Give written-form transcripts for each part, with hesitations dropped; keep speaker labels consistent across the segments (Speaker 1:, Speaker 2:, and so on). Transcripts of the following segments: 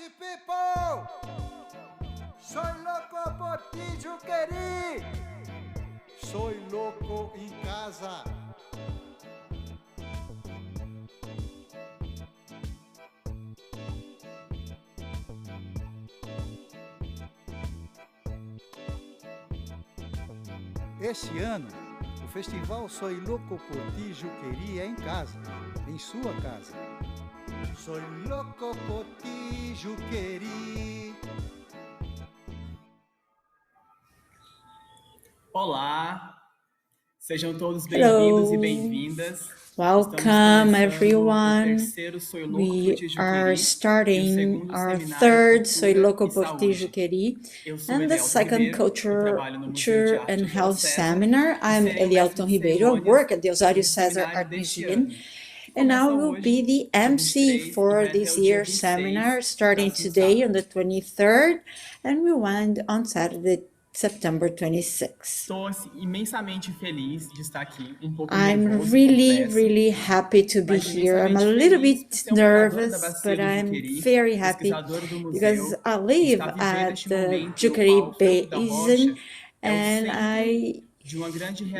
Speaker 1: Party people! Soy loco por ti, Juquery! Soy louco em casa. Esse ano, o festival Soy Loco por ti, Juquery é em casa, em sua casa. Soy loco por ti, Juquery.
Speaker 2: Olá, sejam todos bem-vindos e bem-vindas.
Speaker 3: Welcome everyone. We are starting our third Soy Loco por ti, Juquery, and the second Culture and Health Seminar. I'm Elielton Ribeiro. I work at the Osório César Art Museum, and I will be the MC for this year's seminar, starting today on the 23rd, and we will end on Saturday, September 26th.
Speaker 2: Estou imensamente feliz de estar aqui, pouco
Speaker 3: I'm
Speaker 2: nervoso,
Speaker 3: really happy to be here. I'm a little bit nervous, but I'm very happy because I live at the Juquery Basin, and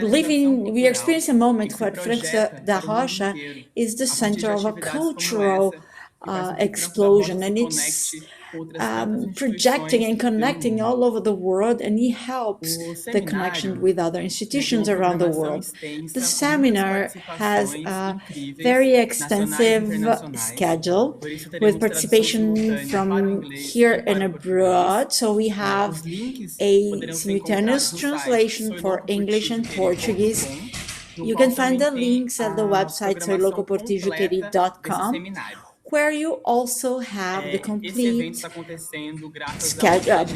Speaker 3: we experience a moment where Franco da Rocha is the center of a cultural explosion, and it's projecting and connecting all over the world, and he helps the connection with other institutions around the world. The seminar has a very extensive schedule with participation from here and abroad. So we have a simultaneous translation for English and Portuguese. You can find the links at the website soylocoportijuquery.com, where you also have the complete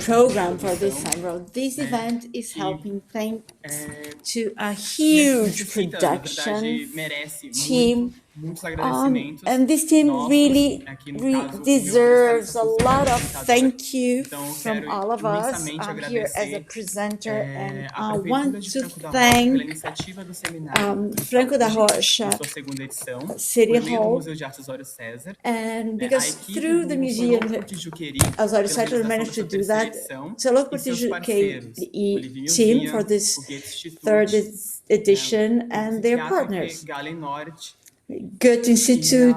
Speaker 3: program for this summer. This event is helping thanks to a huge production team. And this team really deserves a lot of thank you from all of us. I'm here as a presenter, and I want to thank Franco da Rocha City Hall, and because through the museum, Osório César managed to do that. So Loco por ti, Juquery team for this third edition, and their partners. Goethe-Institut,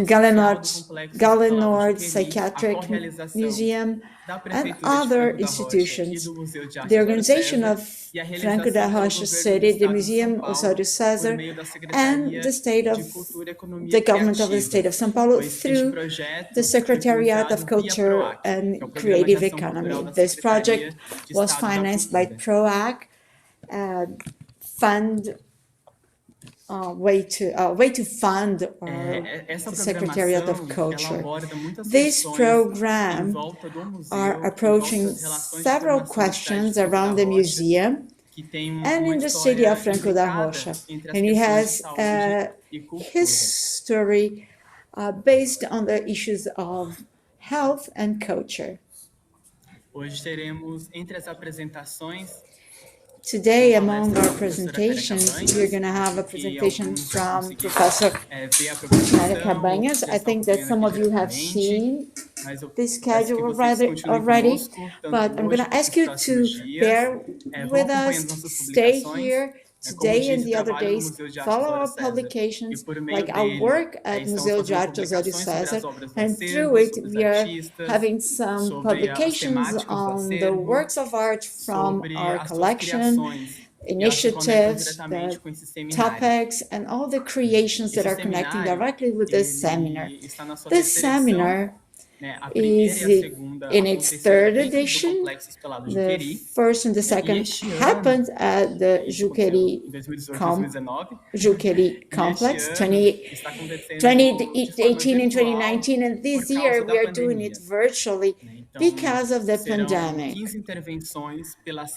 Speaker 3: Gallen-Nord Psychiatric Museum, and other institutions. The organization of Franco da Rocha City, the Museum Osório César, and the government of the state of São Paulo through the Secretariat of Culture and Creative Economy. This project was financed by PROAC, way to fund the Secretariat of Culture. This program are approaching several questions around the museum and in the city of Franco da Rocha, and it has a history based on the issues of health and culture.
Speaker 2: Hoje teremos entre as apresentações.
Speaker 3: Today, among our presentations, we're going to have a presentation from Professor Kaira Cabañas. I think that some of you have seen this schedule already, but I'm going to ask you to bear with us, stay here today and the other days, follow our publications, like our work at Museu de Arte Osório César, and through it we are having some publications on the works of art from our collection, initiatives, the topics, and all the creations that are connecting directly with this seminar. This seminar is in its third edition. The first and the second happened at the Juquery complex, 2018 and 2019, and this year we are doing it virtually because of the pandemic.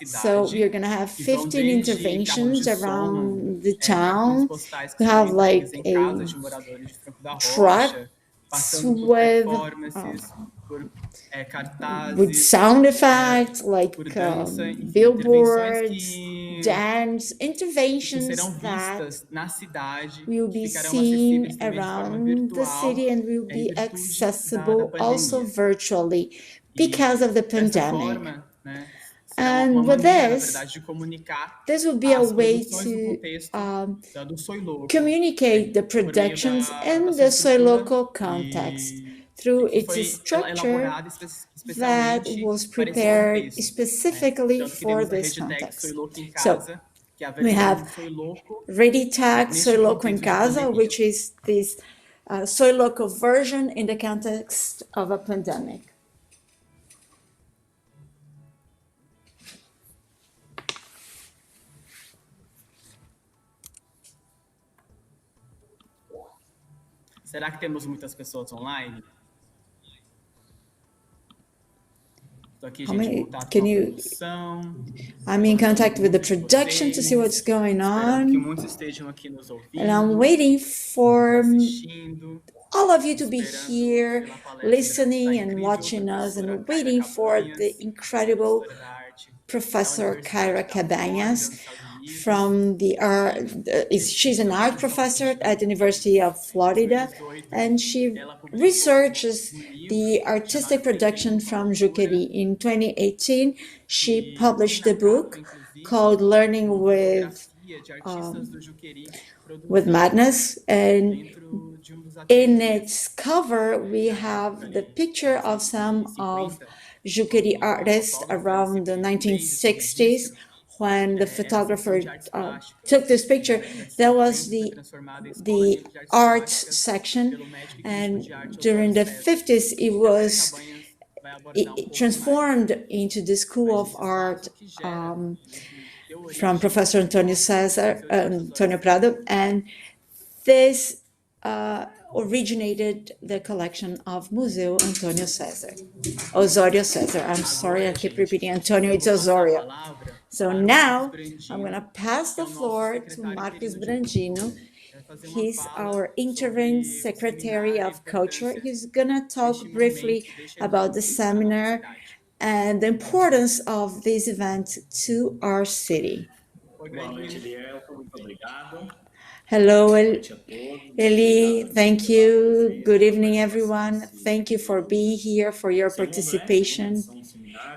Speaker 3: So we are going to have 15 interventions around the town. We have like a truck with with sound effects like billboards, dance, interventions that will be seen around the city and will be accessible also virtually because of the pandemic. And with this will be a way to communicate the productions in the Soy Loco context through its structure that was prepared specifically for this context. So we have Ready Tag Soy Loco em Casa, which is this Soy Loco version in the context of a pandemic.
Speaker 2: Será que temos muitas pessoas online?
Speaker 3: I'm in contact with the production to see what's going on. And I'm waiting for all of you to be here, listening and watching us, and waiting for the incredible Professor Kaira Cabañas from the art. She's an art professor at the University of Florida, and she researches the artistic production from Juquery. In 2018, she published a book called Learning with Madness, and in its cover we have the picture of some of Juquery artists around the 1960s. When the photographer took this picture, there was the art section, and during the 50s it was transformed into the School of Art from Professor Antonio Prado, and this originated the collection of Museu Osório César. I'm sorry, I keep repeating Antonio, it's Osório. So now I'm going to pass the floor to Marcos Brandino. He's our interim Secretary of Culture. He's going to talk briefly about the seminar and the importance of this event to our city. Hello, Eli. Thank you. Good evening, everyone. Thank you for being here, for your participation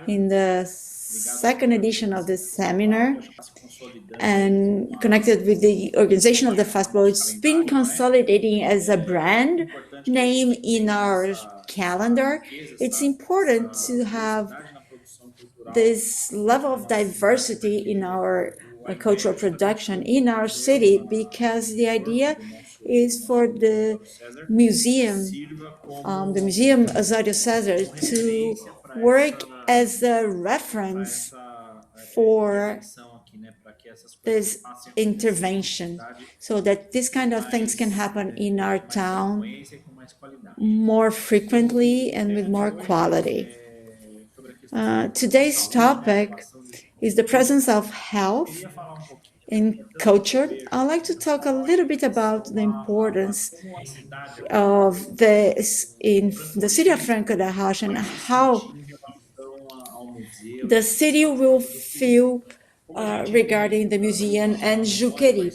Speaker 3: in the second edition of this seminar, and connected with the organization of the festival. It's been consolidating as a brand name in our calendar. It's important to have this level of diversity in our cultural production in our city, because the idea is for the museum Osório César to work as a reference for this intervention, so that this kind of things can happen in our town more frequently and with more quality. Today's topic is the presence of health in culture. I'd like to talk a little bit about the importance of this in the city of Franco da Rocha and how the city will feel regarding the museum and Juquery.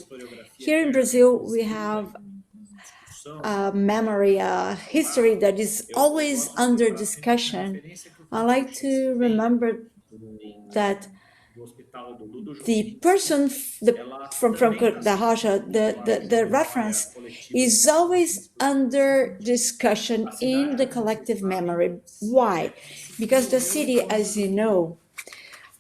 Speaker 3: Here in Brazil, we have a memory, a history that is always under discussion. I like to remember that the person from Franco da Rocha, the reference is always under discussion in the collective memory. Why? Because the city, as you know,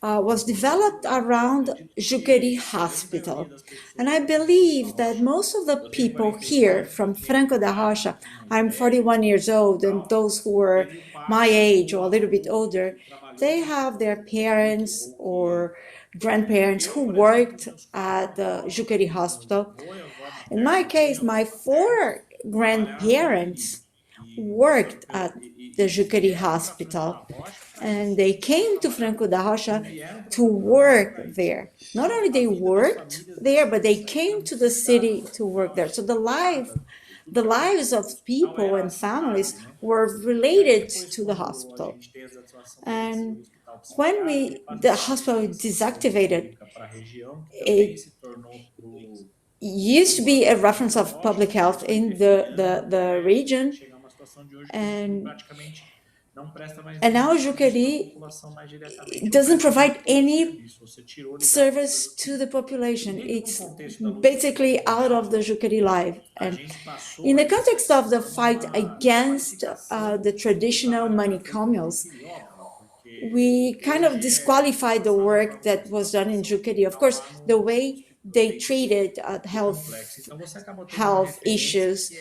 Speaker 3: was developed around Juquery Hospital. And I believe that most of the people here from Franco da Rocha, I'm 41 years old, and those who are my age or a little bit older, they have their parents or grandparents who worked at the Juquery Hospital. In my case, my 4 grandparents worked at the Juquery Hospital, and they came to Franco da Rocha to work there. Not only they worked there, but they came to the city to work there. So the life the lives of people and families were related to the hospital. And when the hospital deactivated, it used to be a reference of public health in the region, and now Juquery doesn't provide any service to the population. It's basically out of the Juquery life. And in the context of the fight against the traditional manicomials, we kind of disqualified the work that was done in Juquery. Of course, the way they treated health issues,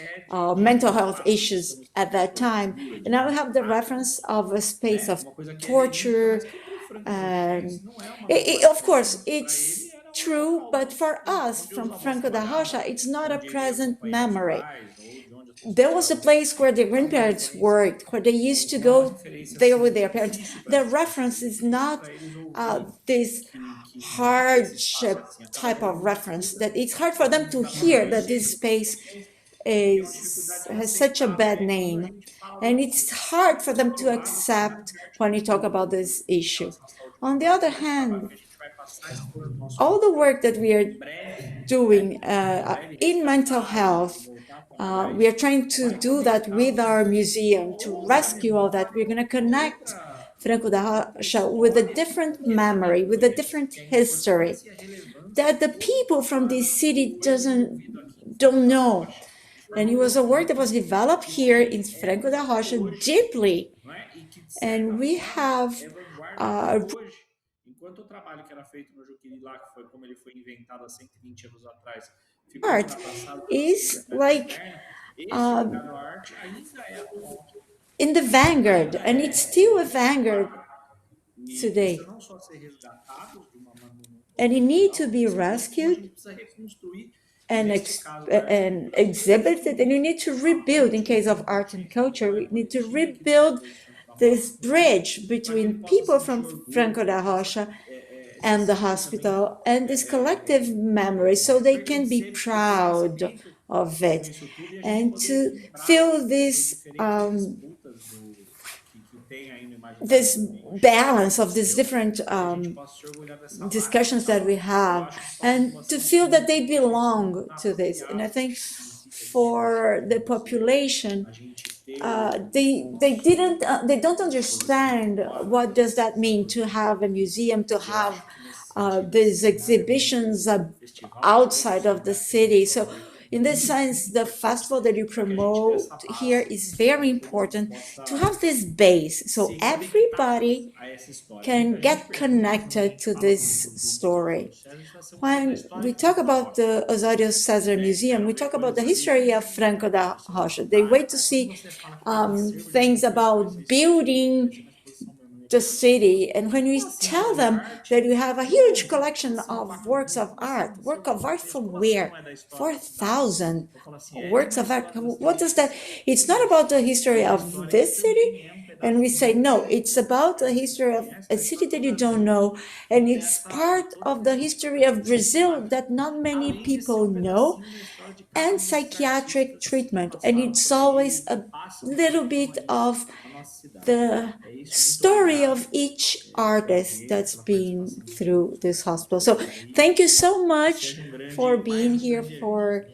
Speaker 3: mental health issues at that time. And now we have the reference of a space of torture. Of course, it's true, but for us, from Franco da Rocha, it's not a present memory. There was a place where the grandparents worked, where they used to go there with their parents. The reference is not this hardship type of reference, that it's hard for them to hear that this space has such a bad name. And it's hard for them to accept when you talk about this issue. On the other hand, all the work that we are doing in mental health, we are trying to do that with our museum to rescue all that. We're going to connect Franco da Rocha with a different memory, with a different history that the people from this city don't know. And it was a work that was developed here in Franco da Rocha deeply. And we have art is like in the vanguard, and it's still a vanguard today. And it needs to be rescued and exhibited, and you need to rebuild. In case of art and culture, we need to rebuild this bridge between people from Franco da Rocha and the hospital and this collective memory, so they can be proud of it and to feel this this balance of these different discussions that we have, and to feel that they belong to this. And I think for the population, they don't understand what does that mean to have a museum, to have these exhibitions outside of the city. So in this sense, the festival that you promote here is very important to have this base, so everybody can get connected to this story. When we talk about the Osório César Museum, we talk about the history of Franco da Rocha. They wait to see things about building the city, and when we tell them that we have a huge collection of works of art from where? 4,000 works of art. What does that? It's not about the history of this city. And we say, no, it's about the history of a city that you don't know. And it's part of the history of Brazil that not many people know, and psychiatric treatment. And it's always a little bit of the story of each artist that's been through this hospital. So thank you so much for being here, for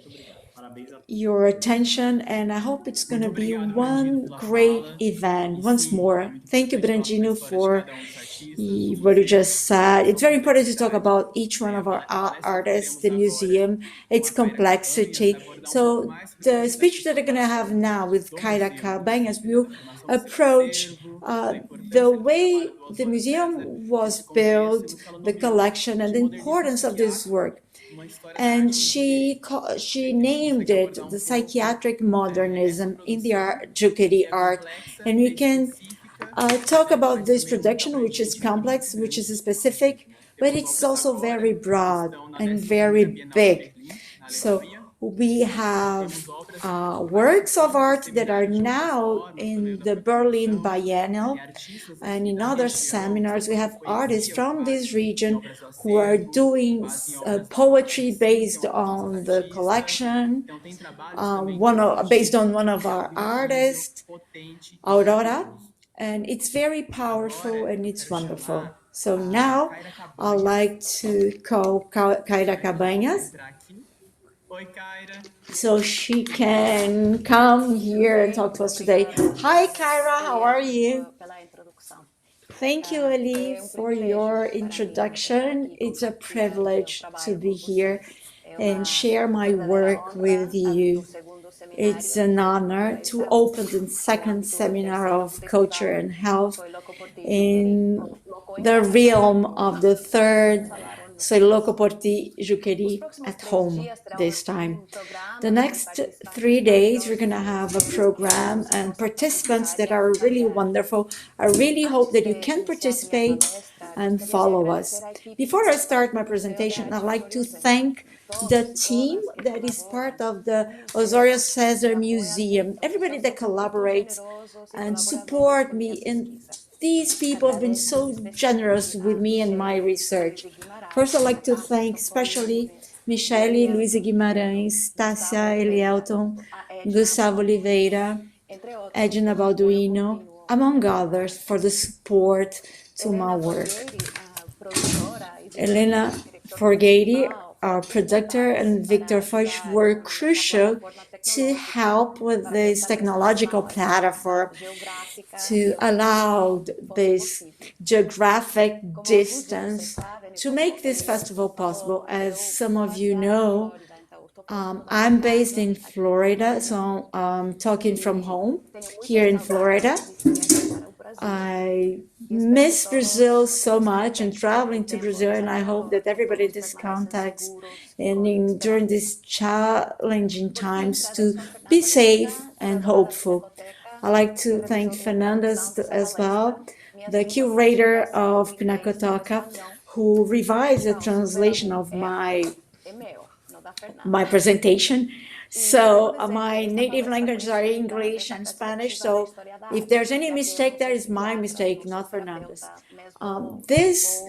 Speaker 3: your attention, and I hope it's going to be one great event. Once more, thank you, Brandino, for what you just said. It's very important to talk about each one of our artists, the museum, its complexity. So the speech that I'm going to have now with Kaira Cabañas will approach the way the museum was built, the collection, and the importance of this work. And she named it the psychiatric modernism in the Juquery art. And we can talk about this production, which is complex, which is specific, but it's also very broad and very big. So We have works of art that are now in the Berlin Biennial, and in other seminars we have artists from this region who are doing poetry based on the collection, based on one of our artists, Aurora, and it's very powerful and it's wonderful. So now I'd like to call Kaira Cabañas so she can come here and talk to us today. Hi, Kaira, how are you? Thank you, Eli, for your introduction. It's a privilege to be here and share my work with you. It's an honor to open the second seminar of culture and health in the realm of the third Soy Loco por ti, Juquery at home this time. The next 3 days, we're going to have a program and participants that are really wonderful. I really hope that you can participate and follow us. Before I start my presentation, I'd like to thank the team that is part of the Osório César Museum, everybody that collaborates and support me. And these people have been so generous with me and my research. First, I'd like to thank especially Michele, Luísa Guimarães, Tássia Elielton, Gustavo Oliveira, Edna Balduino, among others, for the support to my work. Elena Forgati, our producer, and Victor Foch were crucial to help with this technological platform to allow this geographic distance to make this festival possible. As some of you know, I'm based in Florida, so I'm talking from home here in Florida. I miss Brazil so much and traveling to Brazil, and I hope that everybody in this context and during these challenging times to be safe and hopeful. I'd like to thank Fernanda as well, the curator of Pinacoteca, who revised the translation of my presentation. So my native languages are English and Spanish, so if there's any mistake, that is my mistake, not Fernanda's. This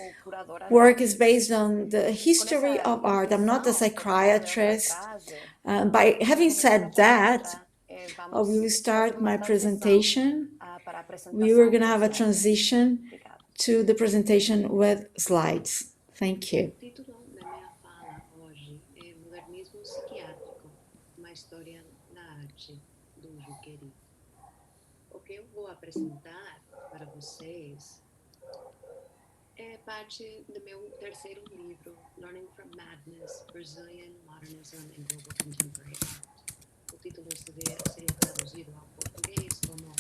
Speaker 3: work is based on the history of art. I'm not a psychiatrist. By having said that, we will start my presentation. We were going to have a transition to the presentation with slides. Thank you.
Speaker 4: Apresentar para vocês é parte do meu terceiro livro, Learning from Madness, Brazilian Modernism and Global Contemporary Art. O título seria traduzido ao português como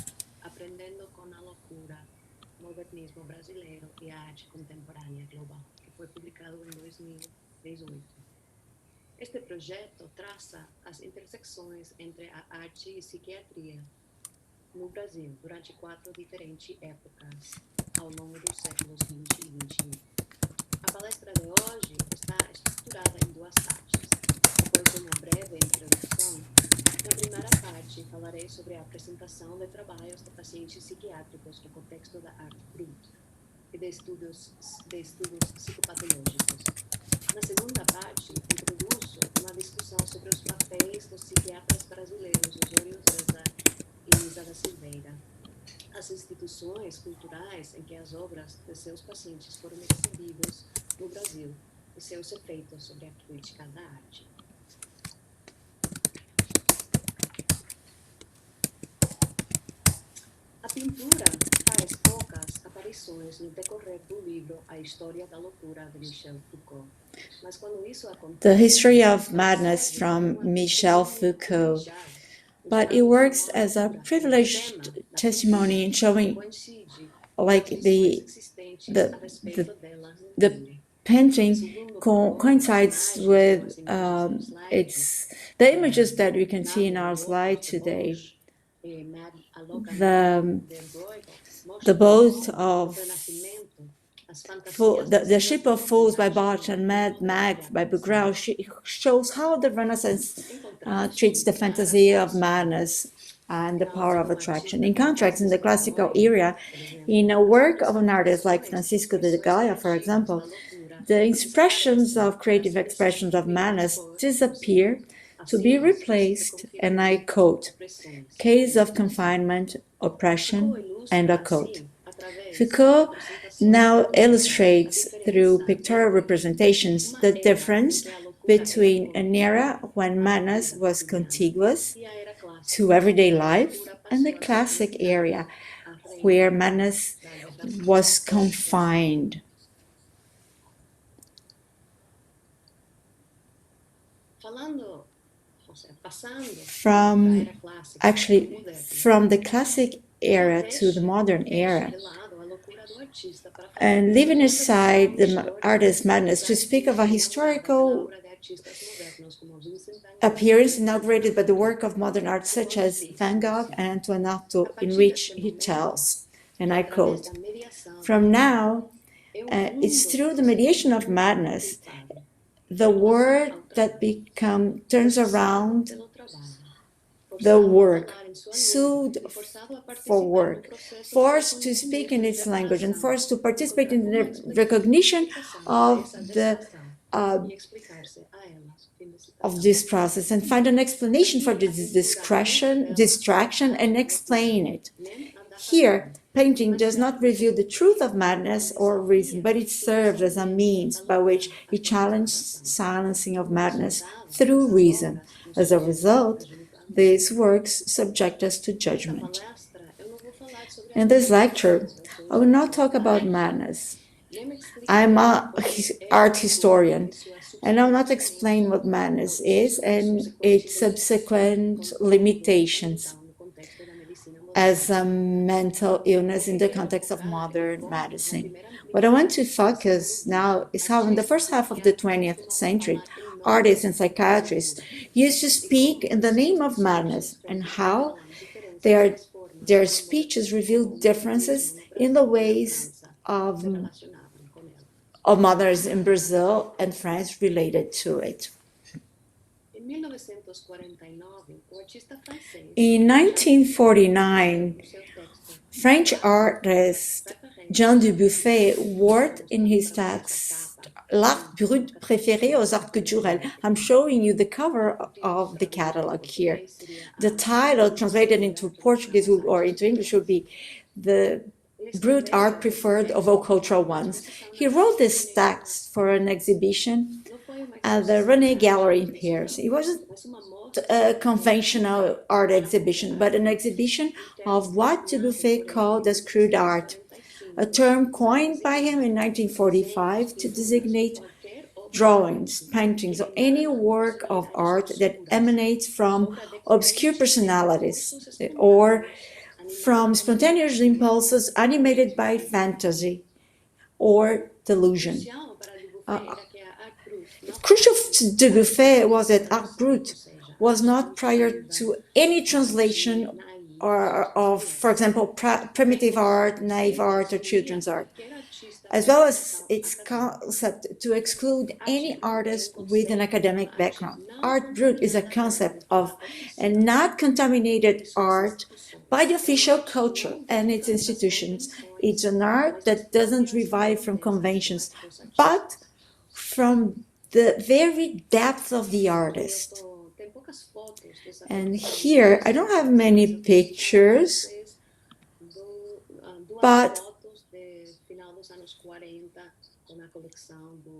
Speaker 4: Aprendendo com a Loucura, Modernismo Brasileiro e a Arte Contemporânea Global, que foi publicado em 2018. Este projeto traça as intersecções entre a arte e psiquiatria no Brasil, durante 4 diferentes épocas, ao longo dos séculos 20 e 21. A palestra de hoje está estruturada em 2 partes. Depois de uma breve introdução, na primeira parte falarei sobre a apresentação de trabalhos de pacientes psiquiátricos no contexto da arte bruta e de estudos psicopatológicos. Na segunda parte, introduzo uma discussão sobre os papéis dos psiquiatras brasileiros, Osório César da Silveira, as instituições culturais em que as obras de seus pacientes foram exibidas no Brasil e seus efeitos sobre a crítica da arte. A pintura faz poucas aparições no decorrer do livro A História da Loucura de Michel Foucault. Mas quando isso acontece,
Speaker 3: The History of Madness from Michel Foucault. But it works as a privileged testimony in showing, like the painting coincides with the images that we can see in our slide today. The boat of The Ship of Fools by Bach and Mad Mag by Bugrau shows how the Renaissance treats the fantasy of madness and the power of attraction. In contrast, in the classical era, in a work of an artist like Francisco de Goya, for example, the expressions of creative expressions of madness disappear to be replaced, and I quote, case of confinement, oppression, and a cult. Foucault now illustrates through pictorial representations the difference between an era when madness was contiguous to everyday life and the classic era where madness was confined. From the classic era to the modern era, and leaving aside the artist's madness to speak of a historical appearance inaugurated by the work of modern art such as Van Gogh and Antoine Artaud, in which he tells, and I quote, from now, it's through the mediation of madness, the word that turns around the work, sued for work, forced to speak in its language and forced to participate in the recognition of this process and find an explanation for this distraction and explain it. Here, painting does not reveal the truth of madness or reason, but it serves as a means by which it challenges silencing of madness through reason. As a result, these works subject us to judgment. In this lecture, I will not talk about madness. I'm an art historian, and I will not explain what madness is and its subsequent limitations as a mental illness in the context of modern medicine. What I want to focus now is how in the first half of the 20th century, artists and psychiatrists used to speak in the name of madness and how their speeches revealed differences in the ways of mothers in Brazil and France related to it. In 1949, French artist Jean Dubuffet wrote in his text L'art brut préféré aux arts culturels. I'm showing you the cover of the catalog here. The title translated into Portuguese or into English would be The Brute Art Preferred of All Cultural Ones. He wrote this text for an exhibition at the René Gallery in Paris. It wasn't a conventional art exhibition, but an exhibition of what Dubuffet called as crude art, a term coined by him in 1945 to designate drawings, paintings, or any work of art that emanates from obscure personalities or from spontaneous impulses animated by fantasy or delusion. Crucial to Dubuffet was that art brut was not prior to any translation of, for example, primitive art, naive art, or children's art, as well as its concept to exclude any artist with an academic background. Art brut is a concept of a not contaminated art by the official culture and its institutions. It's an art that doesn't revive from conventions, but from the very depth of the artist. And here, I don't have many pictures, but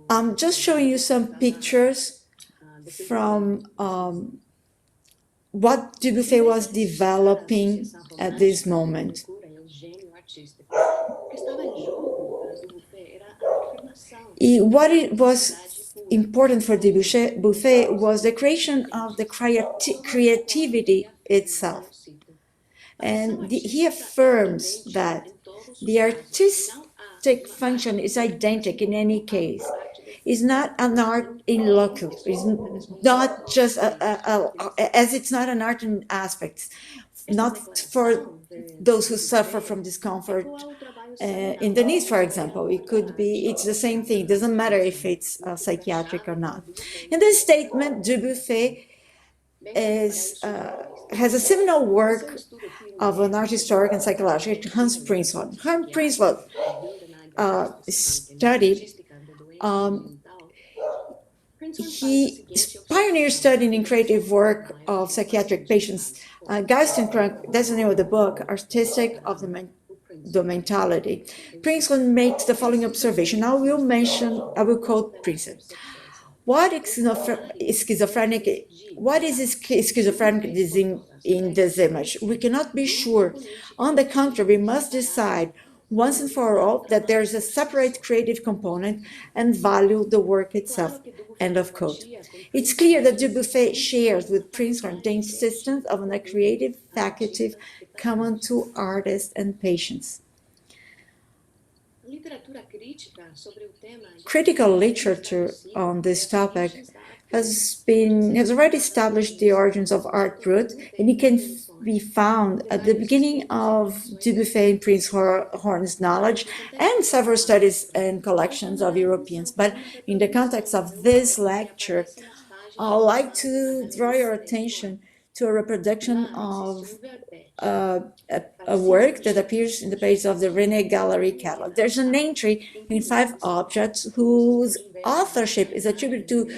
Speaker 3: I'm just showing you some pictures from what Dubuffet was developing at this moment. What it was important for Dubuffet was the creation of the creativity itself. And he affirms that the artistic function is identical in any case. It's not an art in loco. It's not just as it's not an art in aspects, not for those who suffer from discomfort, in the knees, for example. It could be, it's the same thing. It doesn't matter if it's psychiatric or not. In this statement, Dubuffet has a seminal work of an art historian and psychologist, Hans Prinsloo. Hans Prinsloo studied, he pioneered studying in creative work of psychiatric patients. Geetz-Frank, that's the name of the book, Artistic of the Mentality. Prinsloo makes the following observation. I will quote Prinsloo. What is schizophrenic in this image? We cannot be sure. On the contrary, we must decide once and for all that there is a separate creative component and value the work itself. End of quote. It's clear that Dubuffet shares with Prinsloo the insistence of a creative faculty common to artists and patients. Critical literature on this topic has already established the origins of art brut, and it can be found at the beginning of Dubuffet and Prinsloo's knowledge and several studies and collections of Europeans. But in the context of this lecture, I'd like to draw your attention to a reproduction of a work that appears in the page of the René Gallery catalog. There's an entry in 5 objects whose authorship is attributed to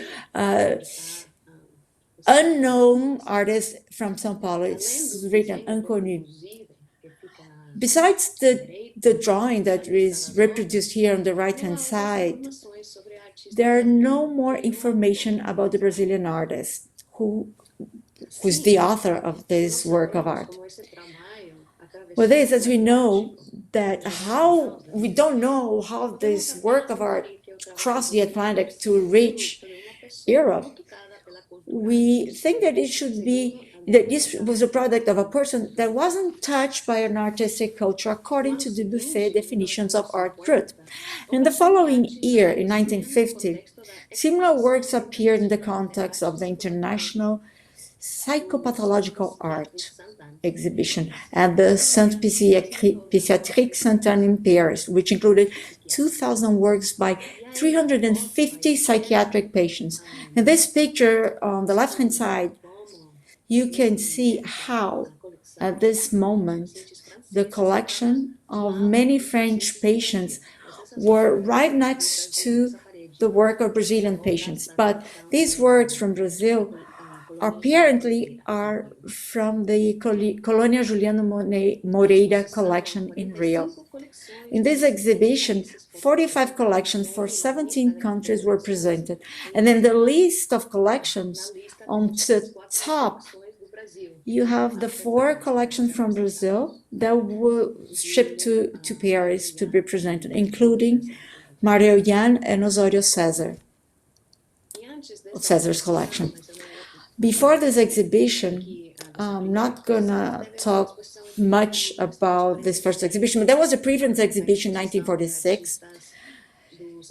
Speaker 3: unknown artist from São Paulo. It's written inconnu. Besides the drawing that is reproduced here on the right-hand side, there are no more information about the Brazilian artist who's the author of this work of art. With this, as we know that we don't know how this work of art crossed the Atlantic to reach Europe, we think that that this was a product of a person that wasn't touched by an artistic culture according to the Dubuffet definitions of art brut. In the following year, in 1950, similar works appeared in the context of the International Psychopathological Art exhibition at the Centre Psychiatrique Saint-Anne in Paris, which included 2,000 works by 350 psychiatric patients. In this picture on the left-hand side, you can see how, at this moment, the collection of many French patients were right next to the work of Brazilian patients. But these works from Brazil apparently are from the Colônia Juliano Moreira collection in Rio. In this exhibition, 45 collections for 17 countries were presented. And in the list of collections, on the top, you have the 4 collections from Brazil that were shipped to Paris to be presented, including Mario Jan and Osório César's collection. Before this exhibition, I'm not gonna talk much about this first exhibition, but there was a previous exhibition in 1946.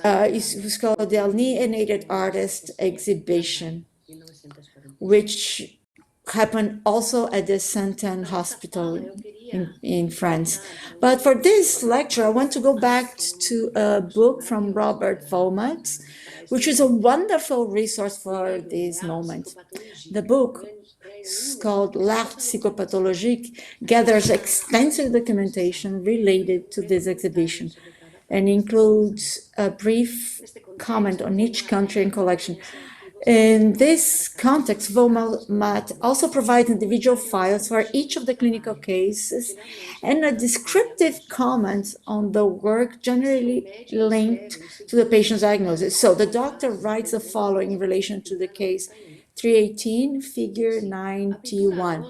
Speaker 3: It was called the Alienated Artist Exhibition, which happened also at the Saint-Anne Hospital in France. But for this lecture, I want to go back to a book from Robert Volmat, which is a wonderful resource for this moment. The book is called L'Art Psychopathologique, gathers extensive documentation related to this exhibition and includes a brief comment on each country and collection. In this context, Volmat also provides individual files for each of the clinical cases and a descriptive comment on the work generally linked to the patient's diagnosis. So the doctor writes the following in relation to the case 318, figure 91.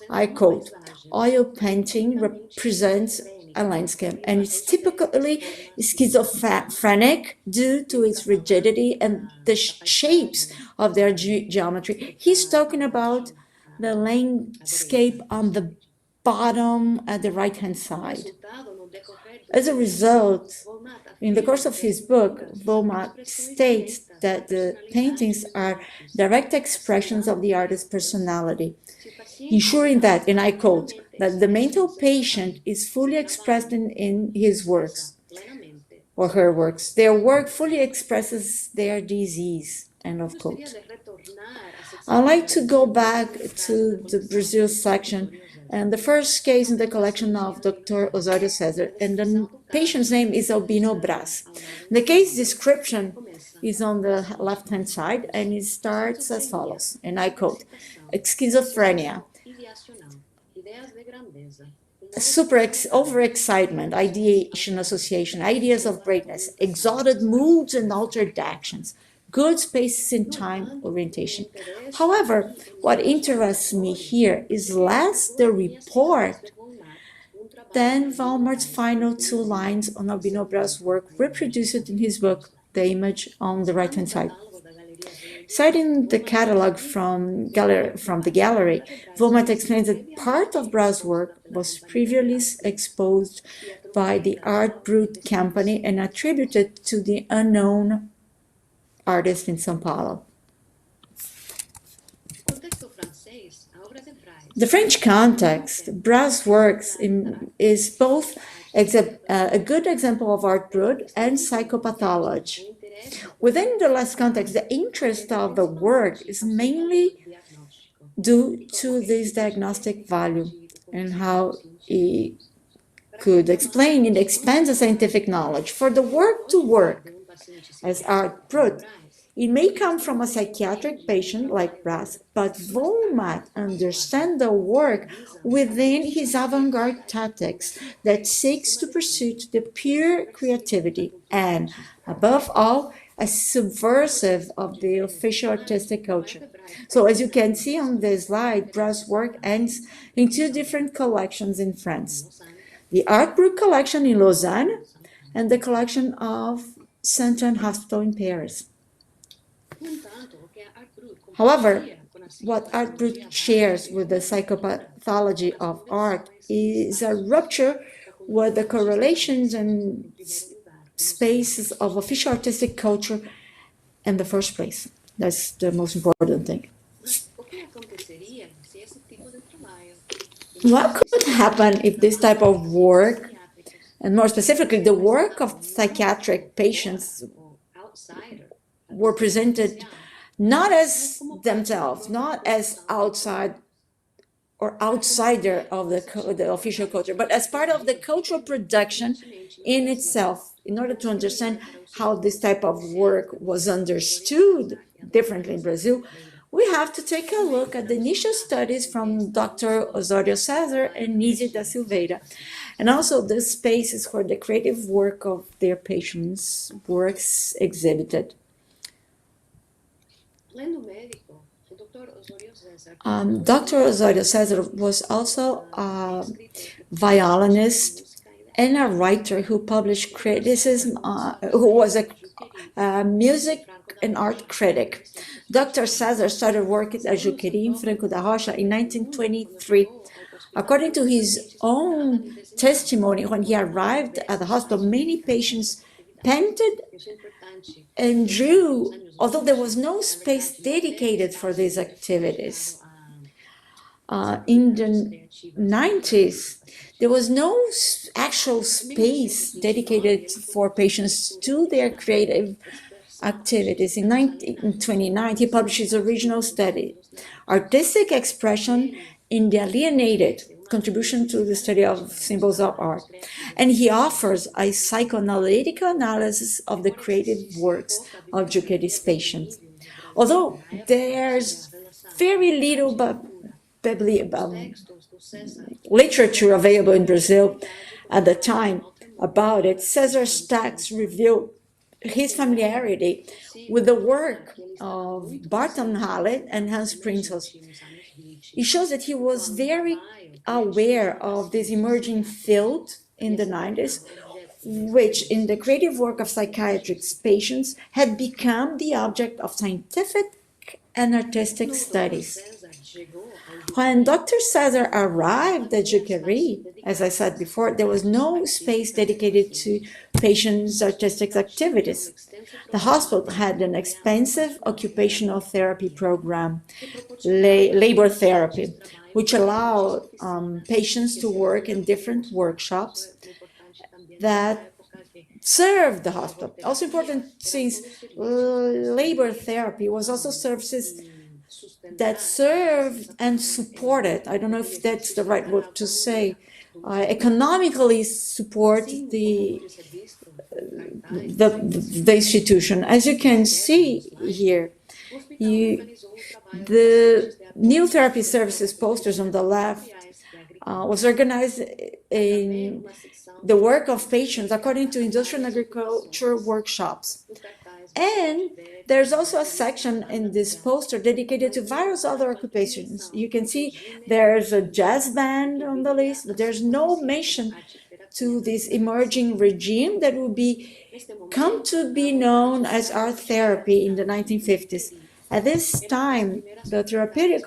Speaker 3: I quote, "Oil painting represents a landscape, and it's typically schizophrenic due to its rigidity and the shapes of their geometry." He's talking about the landscape on the bottom at the right-hand side. As a result, in the course of his book, Volmat states that the paintings are direct expressions of the artist's personality, ensuring that, and I quote, that the mental patient is fully expressed in his works or her works. Their work fully expresses their disease, end of quote. I'd like to go back to the Brazil section and the first case in the collection of Dr. Osório César, and the patient's name is Albino Brás. The case description is on the left-hand side, and it starts as follows, and I quote, schizophrenia, overexcitement, ideation, association, ideas of greatness, exalted moods and altered actions, good spaces in time orientation. However, what interests me here is less the report than Valmart's final two lines on Albino Brás' work reproduced in his book, the image on the right-hand side. Citing the catalog from the gallery, Valmart explains that part of Brás' work was previously exposed by the Art Brut company and attributed to the unknown artist in São Paulo. The French context, Brás' works is both a good example of art brut and psychopathology. Within the last context, the interest of the work is mainly due to this diagnostic value and how it could explain and expand the scientific knowledge. For the work to work as art brut, it may come from a psychiatric patient like Brás, but Valmart understands the work within his avant-garde tactics that seeks to pursue the pure creativity and, above all, a subversive of the official artistic culture. So as you can see on this slide, Brás' work ends in two different collections in France. The Art Brut collection in Lausanne and the collection of Saint-Anne Hospital in Paris. However, what Art Brut shares with the psychopathology of art is a rupture with the correlations and spaces of official artistic culture in the first place. That's the most important thing. What could happen if this type of work, and more specifically the work of psychiatric patients, were presented not as themselves, not as outside or outsider of the official culture, but as part of the cultural production in itself, in order to understand how this type of work was understood differently in Brazil, we have to take a look at the initial studies from Dr. Osório César and Nise da Silveira, and also the spaces where the creative work of their patients' works exhibited. Dr. Osório César was also a violinist and a writer who published criticism, who was a music and art critic. Dr. César started working at Juquery in Franco da Rocha in 1923. According to his own testimony, when he arrived at the hospital, many patients painted and drew, although there was no space dedicated for these activities. In the 90s, there was no actual space dedicated for patients to their creative activities. In 1929, he published his original study, Artistic Expression in the Alienated, Contribution to the Study of Symbols of Art. And he offers a psychoanalytical analysis of the creative works of Juquery's patients. Although there's very little literature available in Brazil at the time about it, César's texts reveal his familiarity with the work of Barton Hallett and Hans Prinzhus. It shows that he was very aware of this emerging field in the 90s, which in the creative work of psychiatric patients had become the object of scientific and artistic studies. When Dr. César arrived at Juquery, as I said before, there was no space dedicated to patients' artistic activities. The hospital had an expensive occupational therapy program, labor therapy, which allowed patients to work in different workshops that served the hospital. Also important, since labor therapy was also services that served and supported, I don't know if that's the right word to say, economically support the institution. As you can see here, the new therapy services posters on the left was organized in the work of patients according to industrial and agriculture workshops. And there's also a section in this poster dedicated to various other occupations. You can see there's a jazz band on the list, but there's no mention to this emerging regime that will come to be known as art therapy in the 1950s. At this time, the therapeutic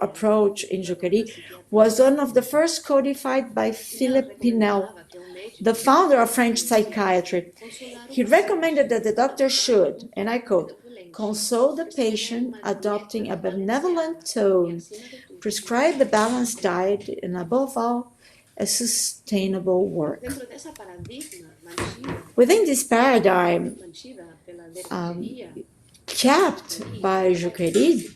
Speaker 3: approach in Juquery was one of the first codified by Philippe Pinel, the founder of French psychiatry. He recommended that the doctor should, and I quote, console the patient, adopting a benevolent tone, prescribe a balanced diet, and above all, a sustainable work. Within this paradigm, kept by Juquery,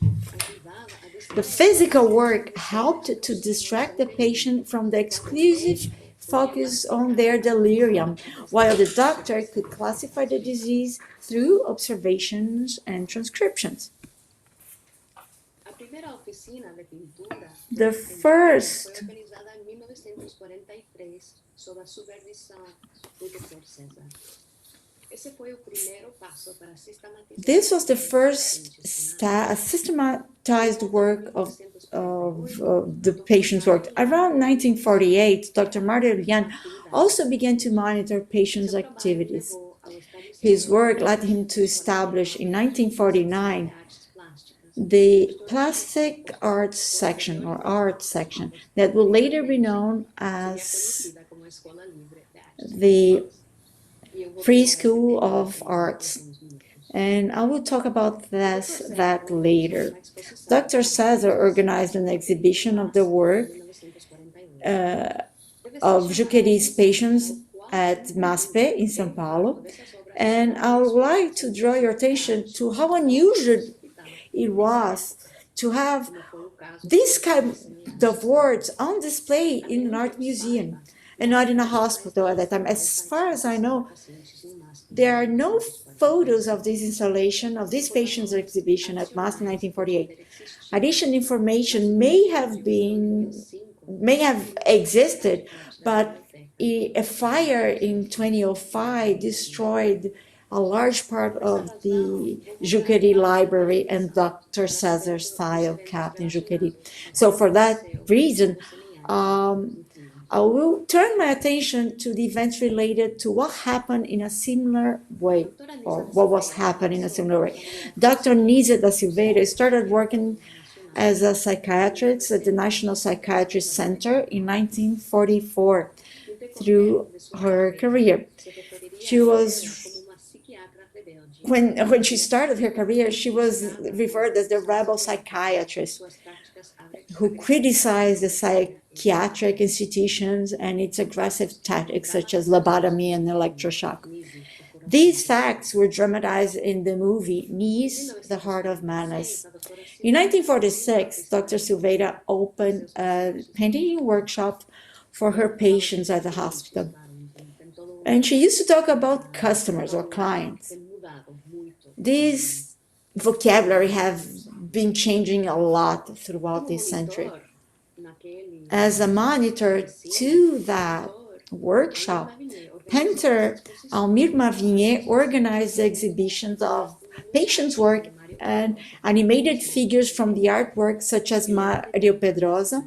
Speaker 3: the physical work helped to distract the patient from the exclusive focus on their delirium, while the doctor could classify the disease through observations and transcriptions. The first This was the first systematized work of the patient's work. Around 1948, Dr. Martin Lian also began to monitor patients' activities. His work led him to establish in 1949 the plastic arts section or art section that will later be known as the Free School of Arts. And I will talk about that later. Dr. César organized an exhibition of the work of Juquery's patients at MASPE in São Paulo. And I would like to draw your attention to how unusual it was to have these kind of works on display in an art museum and not in a hospital at that time. As far as I know, there are no photos of this installation, of this patient's exhibition at MASPE in 1948. Additional information may have existed, but a fire in 2005 destroyed a large part of the Juquery library and Dr. César's file kept in Juquery. So for that reason, I will turn my attention to the events related to what happened in a similar way, or what was happening in a similar way. Dr. Nízia da Silveira started working as a psychiatrist at the National Psychiatry Center in 1944 through her career. She was When she started her career, she was referred as the rebel psychiatrist who criticized the psychiatric institutions and its aggressive tactics such as lobotomy and electroshock. These facts were dramatized in the movie Nis, The Heart of Madness. In 1946, Dr. Silveira opened a painting workshop for her patients at the hospital. And she used to talk about customers or clients. This vocabulary have been changing a lot throughout this century. As a monitor to that workshop, painter Almir Mavinier organized exhibitions of patients' work and animated figures from the artwork such as Mario Pedrosa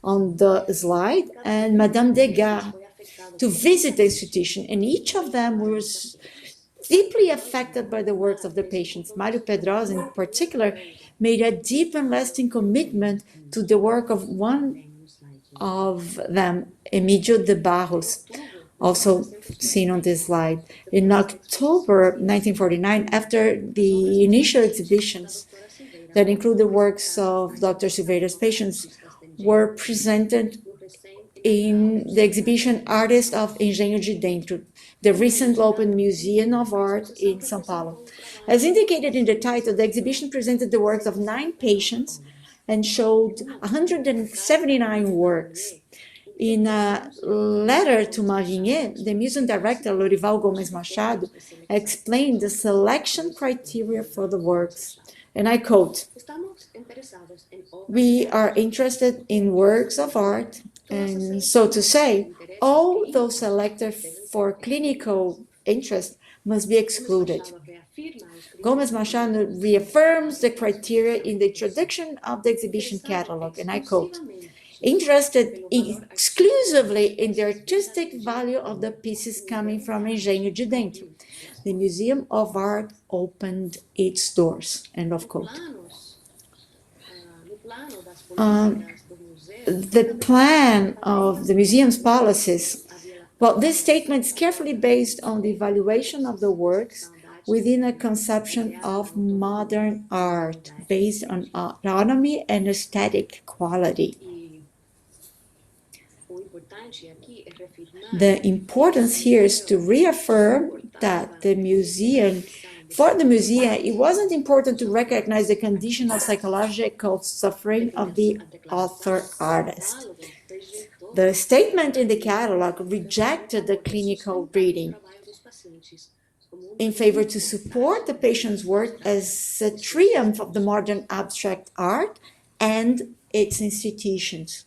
Speaker 3: on the slide and Madame Degas to visit the institution, and each of them was deeply affected by the works of the patients. Mario Pedrosa, in particular, made a deep and lasting commitment to the work of one of them, Emílio de Barros, also seen on this slide. In October 1949, after the initial exhibitions that include the works of Dr. Silveira's patients, were presented in the exhibition Artists of Engenho de Dentro, the recently opened Museum of Art in São Paulo. As indicated in the title, the exhibition presented the works of 9 patients and showed 179 works. In a letter to Mavinier, the museum director, Lorival Gomes Machado, explained the selection criteria for the works. And I quote, "We are interested in works of art, and so to say, all those selected for clinical interest must be excluded." Gomes Machado reaffirms the criteria in the introduction of the exhibition catalog, and I quote, "Interested exclusively in the artistic value of the pieces coming from Engenho de Dentro, the Museum of Art opened its doors." End of quote. The plan of the museum's policies, well, this statement is carefully based on the evaluation of the works within a conception of modern art based on autonomy and aesthetic quality. The importance here is to reaffirm that for the museum, it wasn't important to recognize the condition of psychological suffering of the author artist. The statement in the catalog rejected the clinical reading in favor to support the patient's work as a triumph of the modern abstract art and its institutions.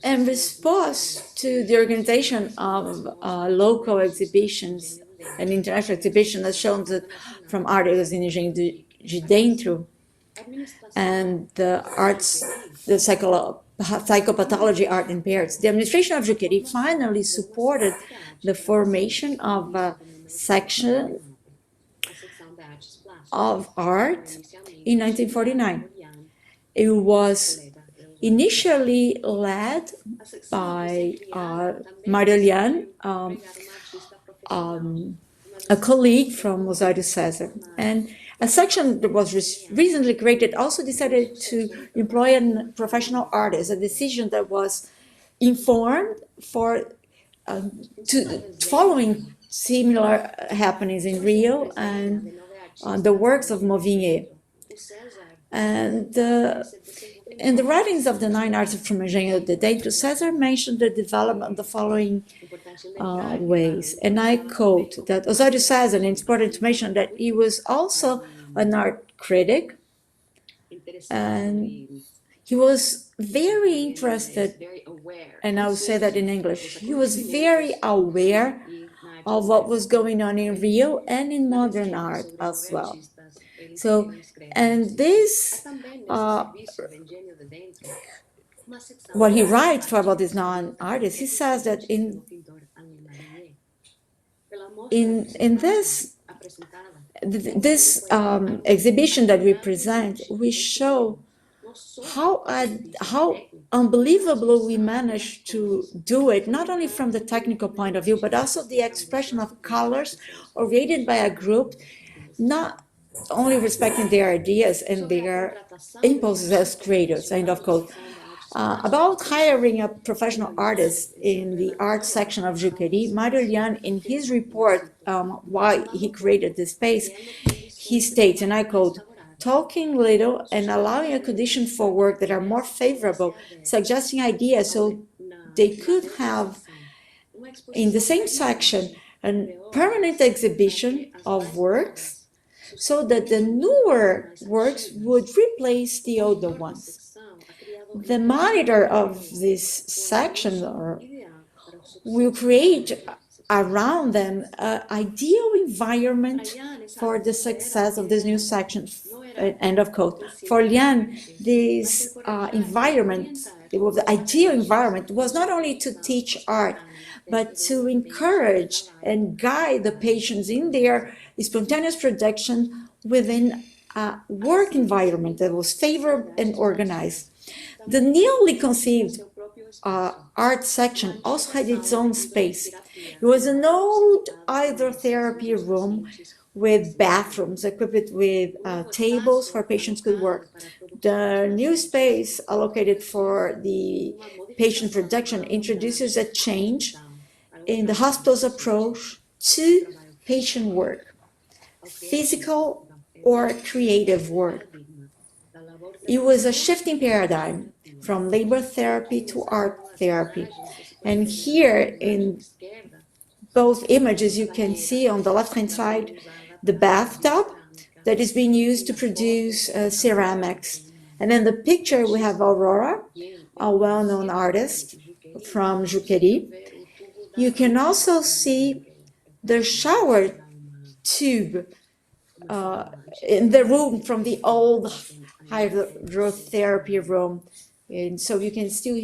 Speaker 3: In response to the organization of local exhibitions and international exhibitions, as shown from articles in Engenho de Dentro and the psychopathology art in Paris, the administration of Juquery finally supported the formation of a section of art in 1949. It was initially led by Marillian, a colleague from Osório César. And a section that was recently created also decided to employ a professional artist, a decision that was informed following similar happenings in Rio and the works of Mavinier. And in the writings of the 9 artists from Engenho de Dentro, César mentioned the development the following ways. And I quote that Osório César, and it's important to mention that he was also an art critic, and he was very interested, and I'll say that in English, he was very aware of what was going on in Rio and in modern art as well. So, and this, what he writes about this non-artist, he says that in this exhibition that we present, we show how unbelievable we managed to do it, not only from the technical point of view, but also the expression of colors created by a group, not only respecting their ideas and their impulses as creators. End of quote. About hiring a professional artist in the art section of Juquery, Marillian, in his report, why he created this space, he states, and I quote, "Talking little and allowing a condition for work that are more favorable, suggesting ideas so they could have in the same section a permanent exhibition of works so that the newer works would replace the older ones. The monitor of this section will create around them an ideal environment for the success of this new section." End of quote. For Lian, this environment, the ideal environment, was not only to teach art, but to encourage and guide the patients in their spontaneous production within a work environment that was favored and organized. The newly conceived art section also had its own space. It was an old hydrotherapy room with bathrooms equipped with tables where patients could work. The new space allocated for the patient production introduces a change in the hospital's approach to patient work, physical or creative work. It was a shifting paradigm from labor therapy to art therapy. And here in both images, you can see on the left-hand side the bathtub that is being used to produce ceramics. And in the picture, we have Aurora, a well-known artist from Juquery. You can also see the shower tube in the room from the old hydrotherapy room. And so you can still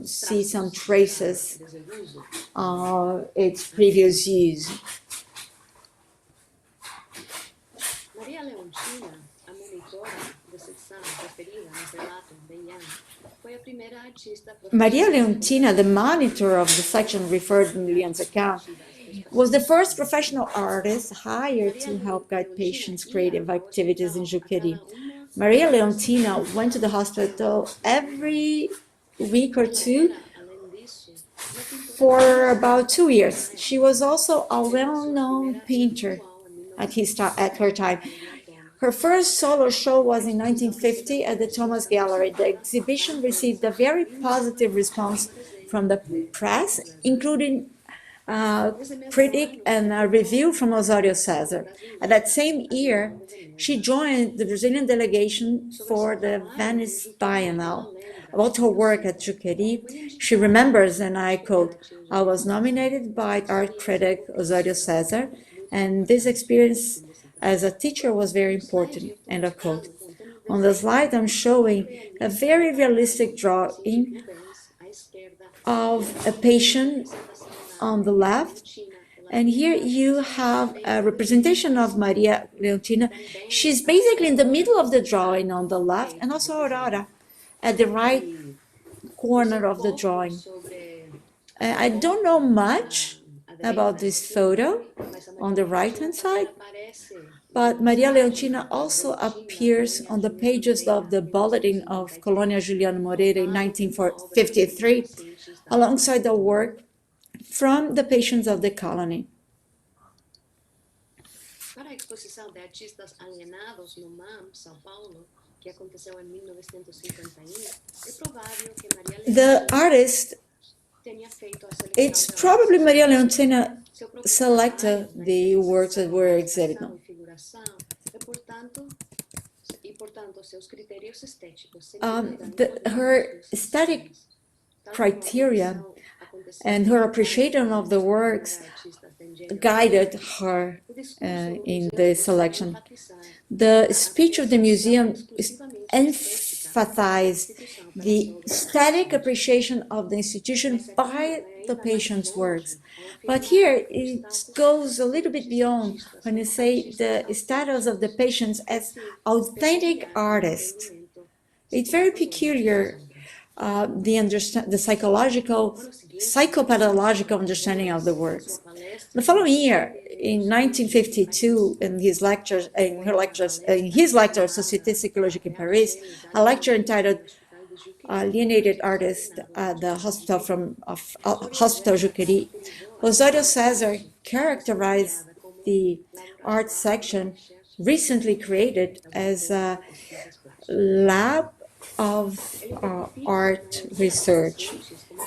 Speaker 3: see some traces of its previous use. Maria Leontina, the monitor of the section referred in Leon's account, was the first professional artist hired to help guide patients' creative activities in Juquery. Maria Leontina went to the hospital every week or two for about 2 years. She was also a well-known painter at her time. Her first solo show was in 1950 at the Thomas Gallery. The exhibition received a very positive response from the press, including critic and a review from Osório César. At that same year, she joined the Brazilian delegation for the Venice Biennale. About her work at Juquery, she remembers, and I quote, "I was nominated by art critic Osório César, and this experience as a teacher was very important," end of quote. On the slide, I'm showing a very realistic drawing of a patient on the left, and here you have a representation of Maria Leontina. She's basically in the middle of the drawing on the left, and also Aurora at the right corner of the drawing. I don't know much about this photo on the right-hand side, but Maria Leontina also appears on the pages of the Bulletin of Colônia Juliano Moreira in 1953, alongside the work from the patients of the colony.
Speaker 4: Para a exposição de artistas alienados no MAM, São Paulo, que aconteceu em 1951, é provável que Maria Leontina
Speaker 3: The artist, it's probably Maria Leontina selected the works that were exhibited. Her aesthetic criteria and her appreciation of the works guided her in the selection. The speech of the museum emphasized the aesthetic appreciation of the institution by the patient's works. But here it goes a little bit beyond when you say the status of the patients as authentic artists. It's very peculiar, the psychopathological understanding of the works. The following year, in 1952, in his lecture, Société Psychologique in Paris, a lecture entitled "Alienated Artist" at the Hospital Juquery, Osório César characterized the art section recently created as a lab of art research.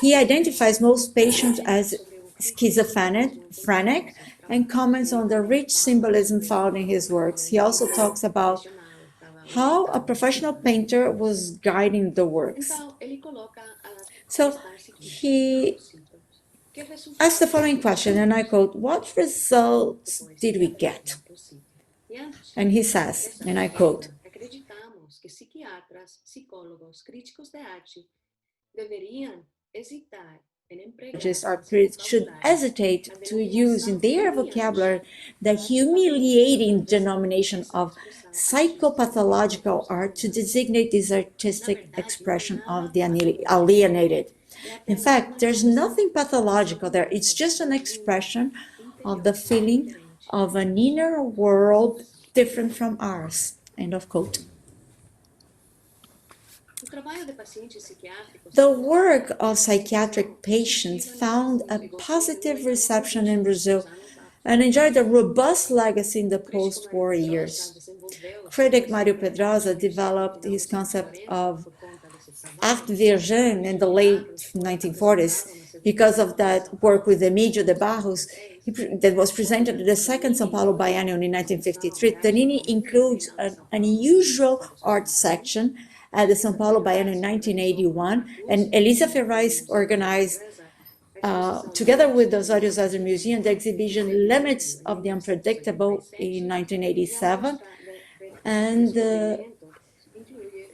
Speaker 3: He identifies most patients as schizophrenic and comments on the rich symbolism found in his works. He also talks about how a professional painter was guiding the works. So he asked the following question, and I quote, "What results did we get?" And he says, and I quote, "Art critics should hesitate to use in their vocabulary the humiliating denomination of psychopathological art to designate this artistic expression of the alienated. In fact, there's nothing pathological there. It's just an expression of the feeling of an inner world different from ours, end of quote. The work of psychiatric patients found a positive reception in Brazil and enjoyed a robust legacy in the post-war years. Critic Mário Pedrosa developed his concept of art virgin in the late 1940s because of that work with Emílio de Barros that was presented at the second São Paulo Biennial in 1953. Tanini includes an unusual art section at the São Paulo Biennial in 1981, and Elisa Ferraz organized, together with the Osório César Museum, the exhibition Limits of the Unpredictable in 1987, and the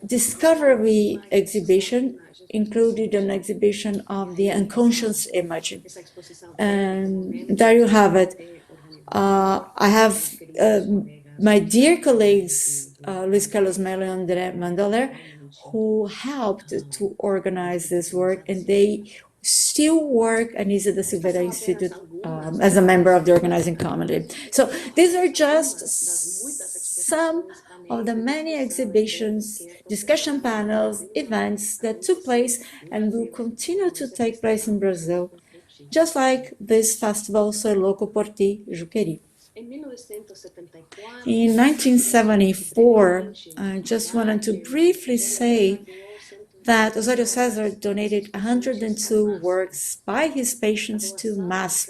Speaker 3: Discovery exhibition included an exhibition of the unconscious image. And there you have it. I have my dear colleagues, Luis Carlos Melo and André Mandaler, who helped to organize this work, and they still work and is at the Silveira Institute as a member of the organizing committee. So these are just some of the many exhibitions, discussion panels, events that took place and will continue to take place in Brazil, just like this festival Soy Loco por Ti, Juquery. In 1974, I just wanted to briefly say that Osório César donated 102 works by his patients to MASP.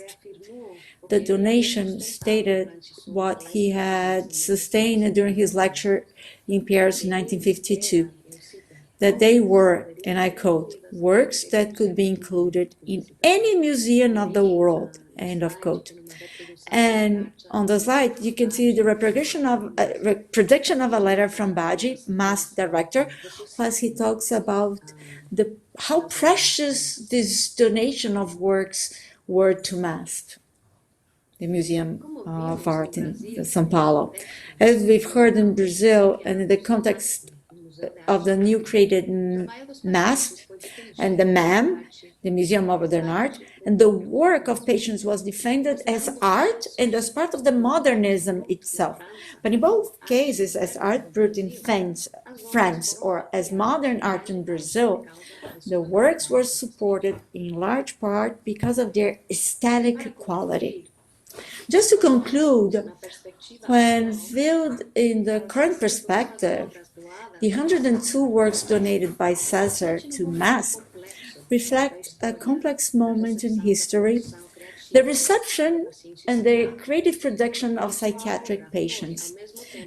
Speaker 3: The donation stated what he had sustained during his lecture in Paris in 1952, that they were, and I quote, works that could be included in any museum of the world, end of quote. And on the slide, you can see the reproduction of a letter from Baji, MASP director, as he talks about how precious this donation of works were to MASP, the Museum of Art in São Paulo. As we've heard in Brazil, and in the context of the new created MASP and the MAM, the Museum of Modern Art, and the work of patients was defended as art and as part of the modernism itself. But in both cases, as art brut in France or as modern art in Brazil, the works were supported in large part because of their aesthetic quality. Just to conclude, when viewed in the current perspective, the 102 works donated by César to MASP reflect a complex moment in history, the reception and the creative production of psychiatric patients,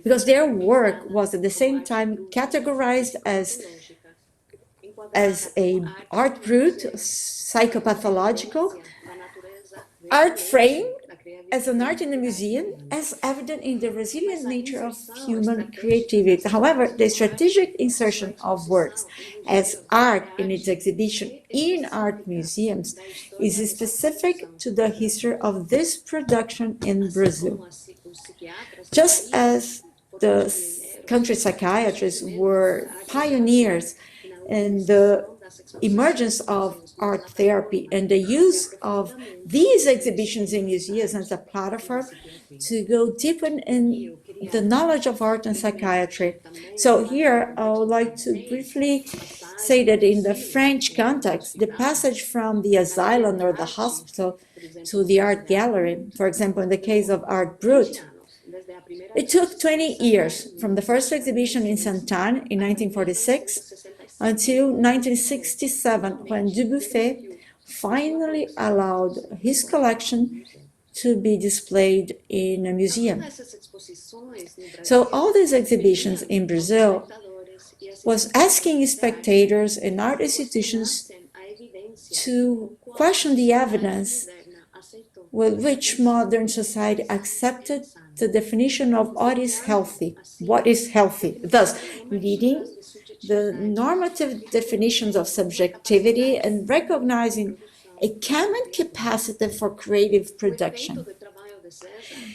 Speaker 3: because their work was at the same time categorized as a art brut, psychopathological, art frame, as an art in the museum, as evident in the resilient nature of human creativity. However, the strategic insertion of works as art in its exhibition in art museums is specific to the history of this production in Brazil. Just as the country psychiatrists were pioneers in the emergence of art therapy and the use of these exhibitions in museums as a platform to go deeper in the knowledge of art and psychiatry. So here I would like to briefly say that in the French context, the passage from the asylum or the hospital to the art gallery, for example, in the case of Art Brut, it took 20 years from the first exhibition in Sainte-Anne in 1946 until 1967, when Dubuffet finally allowed his collection to be displayed in a museum. So all these exhibitions in Brazil was asking spectators and art institutions to question the evidence with which modern society accepted the definition of what is healthy, thus leading the normative definitions of subjectivity and recognizing a common capacity for creative production.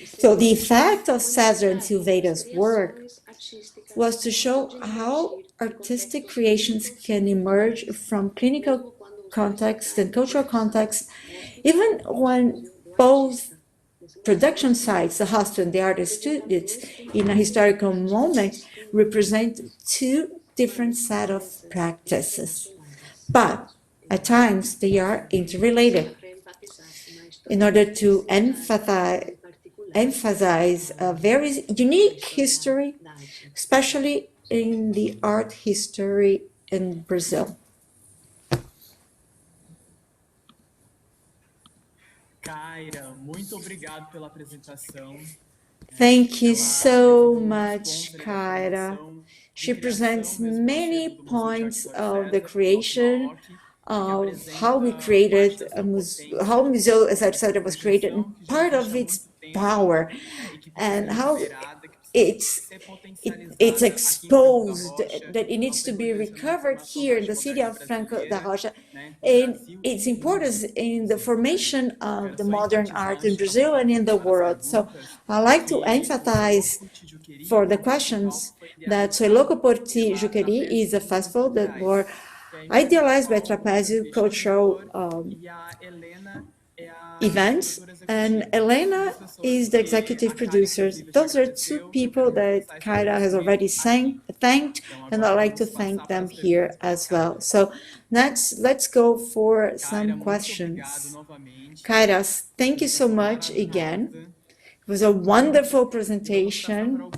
Speaker 3: So the effect of César and Silveira's work was to show how artistic creations can emerge from clinical context and cultural context, even when both production sites, the hostel and the artist studios, in a historical moment, represent two different set of practices. But at times they are interrelated. In order to emphasize a very unique history, especially in the art history in Brazil.
Speaker 2: Kaira, muito obrigado pela apresentação.
Speaker 3: Thank you so much, Kaira. She presents many points of the creation, of how we created, how Museu Osório César was created, and part of its power, and how it's exposed, that it needs to be recovered here in the city of Franco da Rocha, and its importance in the formation of the modern art in Brazil and in the world. So I like to emphasize for the questions that Soy Loco por Ti Juquery is a festival that were idealized by Trapézio cultural events, and Elena is the executive producer. Those are two people that Kaira has already thanked, and I'd like to thank them here as well. So let's go for some questions. Kaira, thank you so much again. It was a wonderful presentation.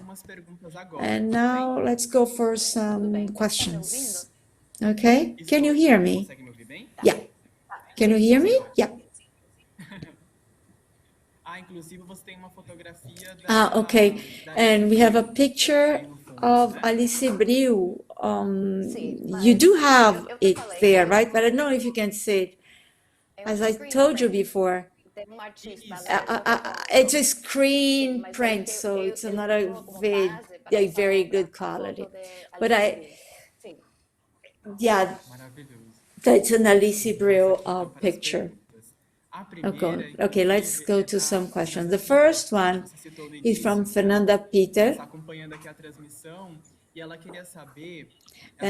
Speaker 3: And now let's go for some questions. Okay, can you hear me? Yeah. Can you hear me? Yeah. Okay, and we have a picture of Alice Bril. You do have it there, right? But I don't know if you can see it. As I told you before, it's a screen print, so it's not a very good quality. But yeah, that's an Alice Bril picture. Okay, let's go to some questions. The first one is from Fernanda Peter.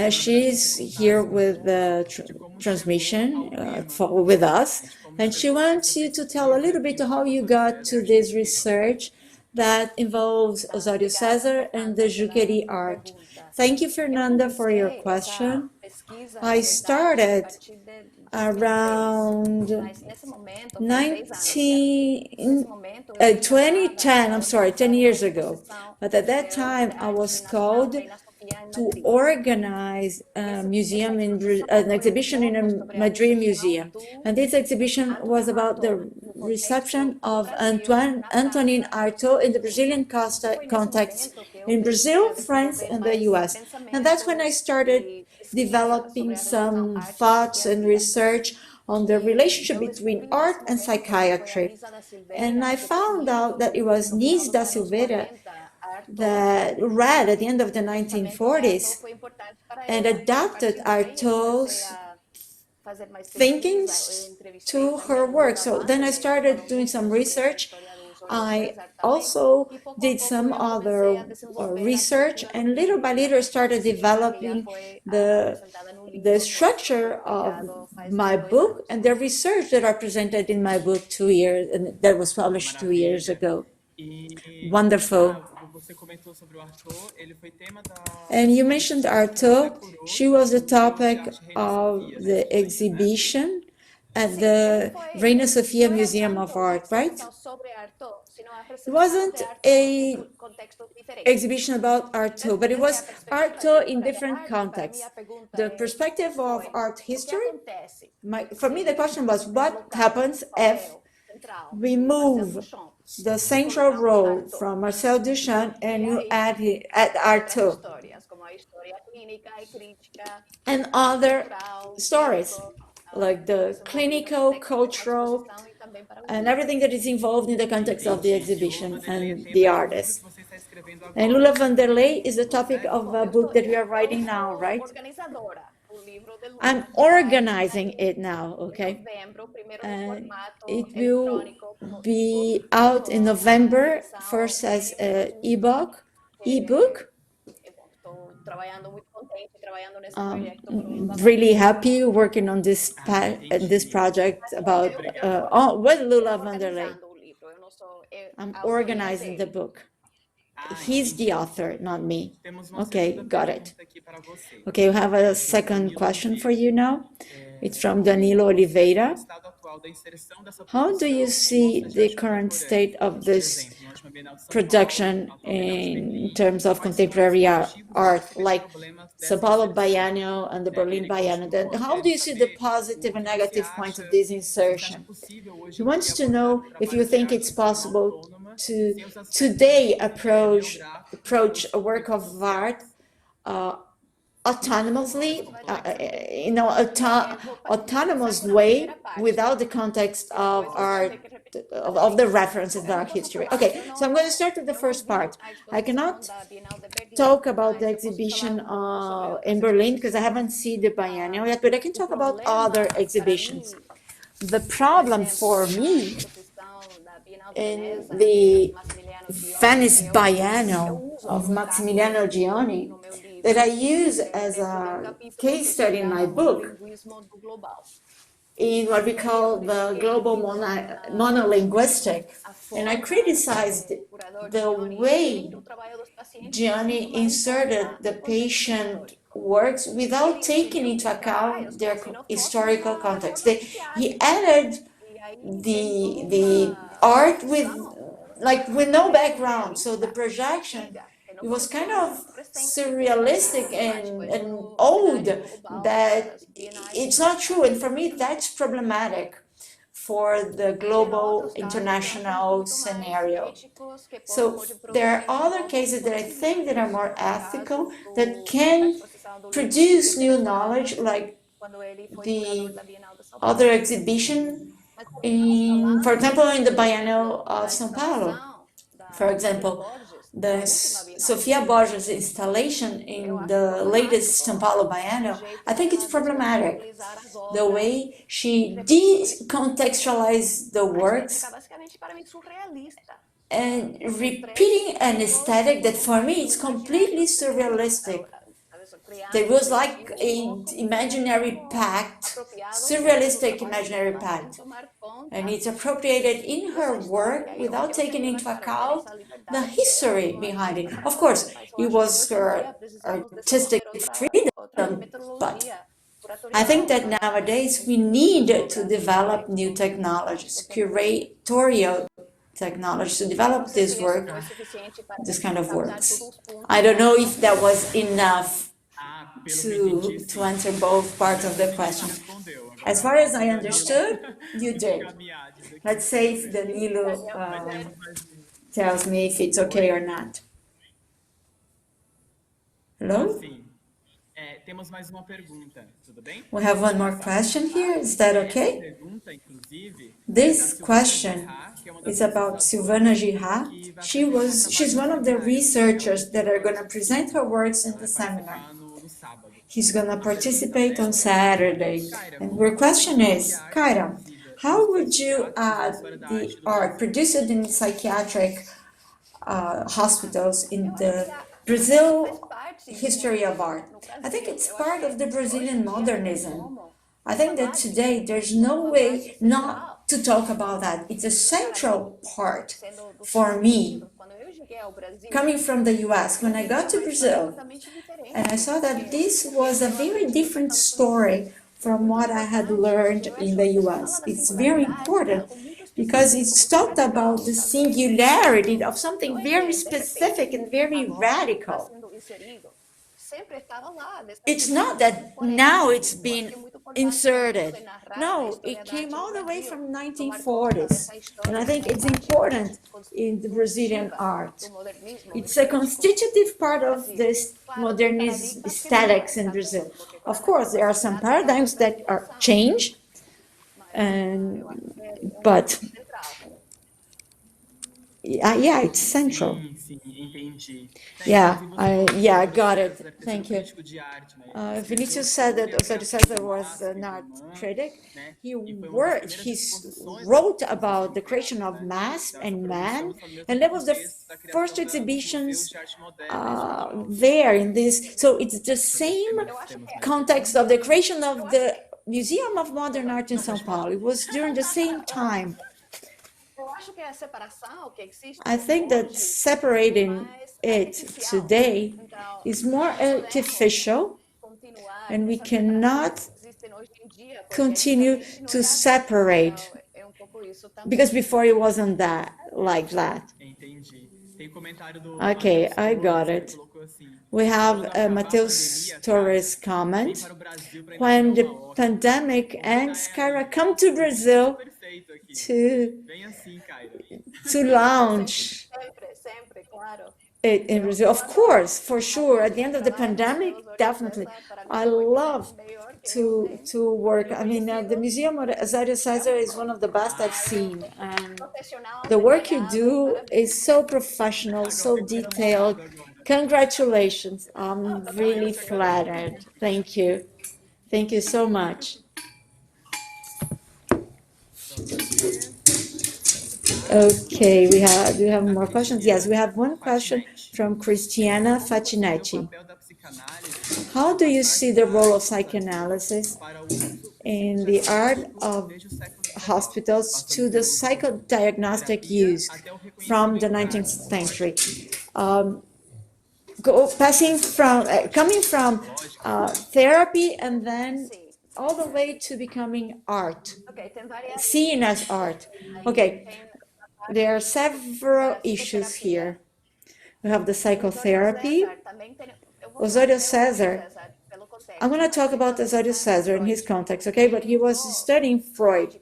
Speaker 3: She's here with the transmission with us, and she wants you to tell a little bit how you got to this research that involves Osório César and the Juquery art. Thank you, Fernanda, for your question. I started around 10 years ago. But at that time, I was called to organize a museum, an exhibition in a Madrid museum. And this exhibition was about the reception of Antonin Artaud in the Brazilian context in Brazil, France, and the US. And that's when I started developing some thoughts and research on the relationship between art and psychiatry. And I found out that it was Nis da Silveira that read at the end of the 1940s and adapted Artaud's thinkings to her work. So then I started doing some research. I also did some other research, and little by little started developing the structure of my book and the research that are presented in my book that was published 2 years ago. Wonderful. And you mentioned Artaud. She was the topic of the exhibition at the Reina Sofia Museum of Art, right? It wasn't an exhibition about Artaud, but it was Artaud in different contexts. The perspective of art history, for me the question was, what happens if we move the central role from Marcel Duchamp and you add Artaud and other stories, like the clinical, cultural, and everything that is involved in the context of the exhibition and the artist. And Lula Vanderlei is the topic of a book that we are writing now, right? I'm organizing it now, okay? And it will be out in November, first as an ebook. Really happy working on this project about with Lula Vanderlei. I'm organizing the book. He's the author, not me. Okay, got it. Okay, we have a second question for you now. It's from Danilo Oliveira. How do you see the current state of this production in terms of contemporary art, like São Paulo Biennial and the Berlin Biennial? Then how do you see the positive and negative points of this insertion? He wants to know if you think it's possible to today approach a work of art autonomously, autonomous way without the context of art, of the references in art history. Okay, so I'm going to start with the first part. I cannot talk about the exhibition in Berlin because I haven't seen the biennial yet, but I can talk about other exhibitions. The problem for me in the Venice Biennial of Maximiliano Gioni that I use as a case study in my book in what we call the global monolinguistic, and I criticized the way Gioni inserted the patient works without taking into account their historical context. He added the art with no background, so the projection, it was kind of surrealistic and old, that it's not true, and for me that's problematic for the global international scenario. So there are other cases that I think that are more ethical, that can produce new knowledge, like the other exhibition for example, in the Biennial of São Paulo. For example, the Sofia Borges installation in the latest São Paulo Biennial, I think it's problematic. The way she decontextualized the works and repeating an aesthetic that for me is completely surrealistic. There was like an imaginary pact, surrealistic imaginary pact, and it's appropriated in her work without taking into account the history behind it. Of course, it was her artistic freedom, but I think that nowadays we need to develop new technologies, curatorial technology to develop this work, this kind of works. I don't know if that was enough to answer both parts of the question. As far as I understood, you did. Let's say if Danilo tells me if it's okay or not. Hello? We have one more question here. Is that okay? This question is about Silvana Girard. She's one of the researchers that are going to present her works in the seminar. He's going to participate on Saturday. And her question is, Kaira, how would you add the art produced in psychiatric hospitals in the Brazil history of art? I think it's part of the Brazilian modernism. I think that today there's no way not to talk about that. It's a central part for me. Coming from the US, when I got to Brazil, and I saw that this was a very different story from what I had learned in the US. It's very important because it's talked about the singularity of something very specific and very radical. It's not that now it's been inserted. No, it came all the way from 1940s. And I think it's important in the Brazilian art. It's a constitutive part of this modernist aesthetics in Brazil. Of course, there are some paradigms that are changed, but yeah, it's central. Yeah, I got it. Thank you. Vinicius said that Osório César was an art critic. He wrote about the creation of mass and man, and that was the first exhibitions there in this. So it's the same context of the creation of the Museum of Modern Art in São Paulo. It was during the same time. I think that separating it today is more artificial, and we cannot continue to separate, because before it wasn't that like that. Okay, I got it. We have Mateus Torres' comment. When the pandemic ends, Kaira, come to Brazil to launch it in Brazil. Of course, for sure. At the end of the pandemic, definitely. I love to work. I mean, the Museum of Osório César is one of the best I've seen. And the work you do is so professional, so detailed. Congratulations. I'm really flattered. Thank you. Thank you so much. Okay, do we have more questions? Yes, we have one question from Cristiana Fatinetti. How do you see the role of psychoanalysis in the art of hospitals to the psychodiagnostic use from the 19th century? Coming from therapy and then all the way to becoming art, seen as art. Okay, there are several issues here. We have the psychotherapy. Osório César, I'm going to talk about Osório César in his context, okay? But he was studying Freud,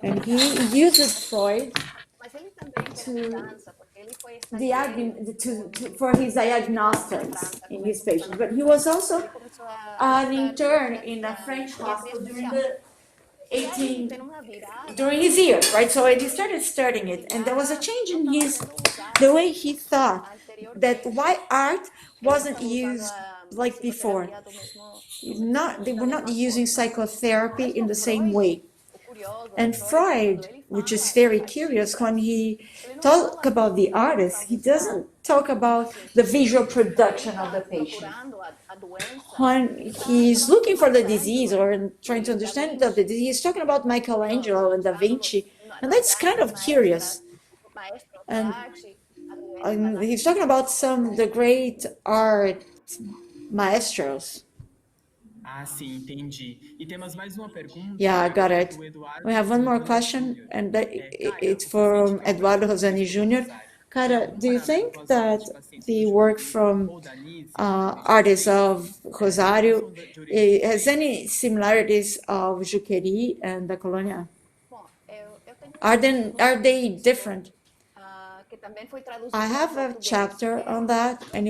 Speaker 3: and he used Freud for his diagnostics in his patients. But he was also an intern in a French hospital during his years, right? So he started studying it, and there was a change in the way he thought that why art wasn't used like before. They were not using psychotherapy in the same way. And Freud, which is very curious, when he talks about the artist, he doesn't talk about the visual production of the patient. When he's looking for the disease or trying to understand the disease, he's talking about Michelangelo and Da Vinci, and that's kind of curious. And he's talking about the great art maestros. Yeah, I got it. We have one more question, and it's from Eduardo Rosani Jr. Kaira, do you think that the work from artists of Rosário has any similarities of Juquery and the Colônia? Are they different? I have a chapter on that, and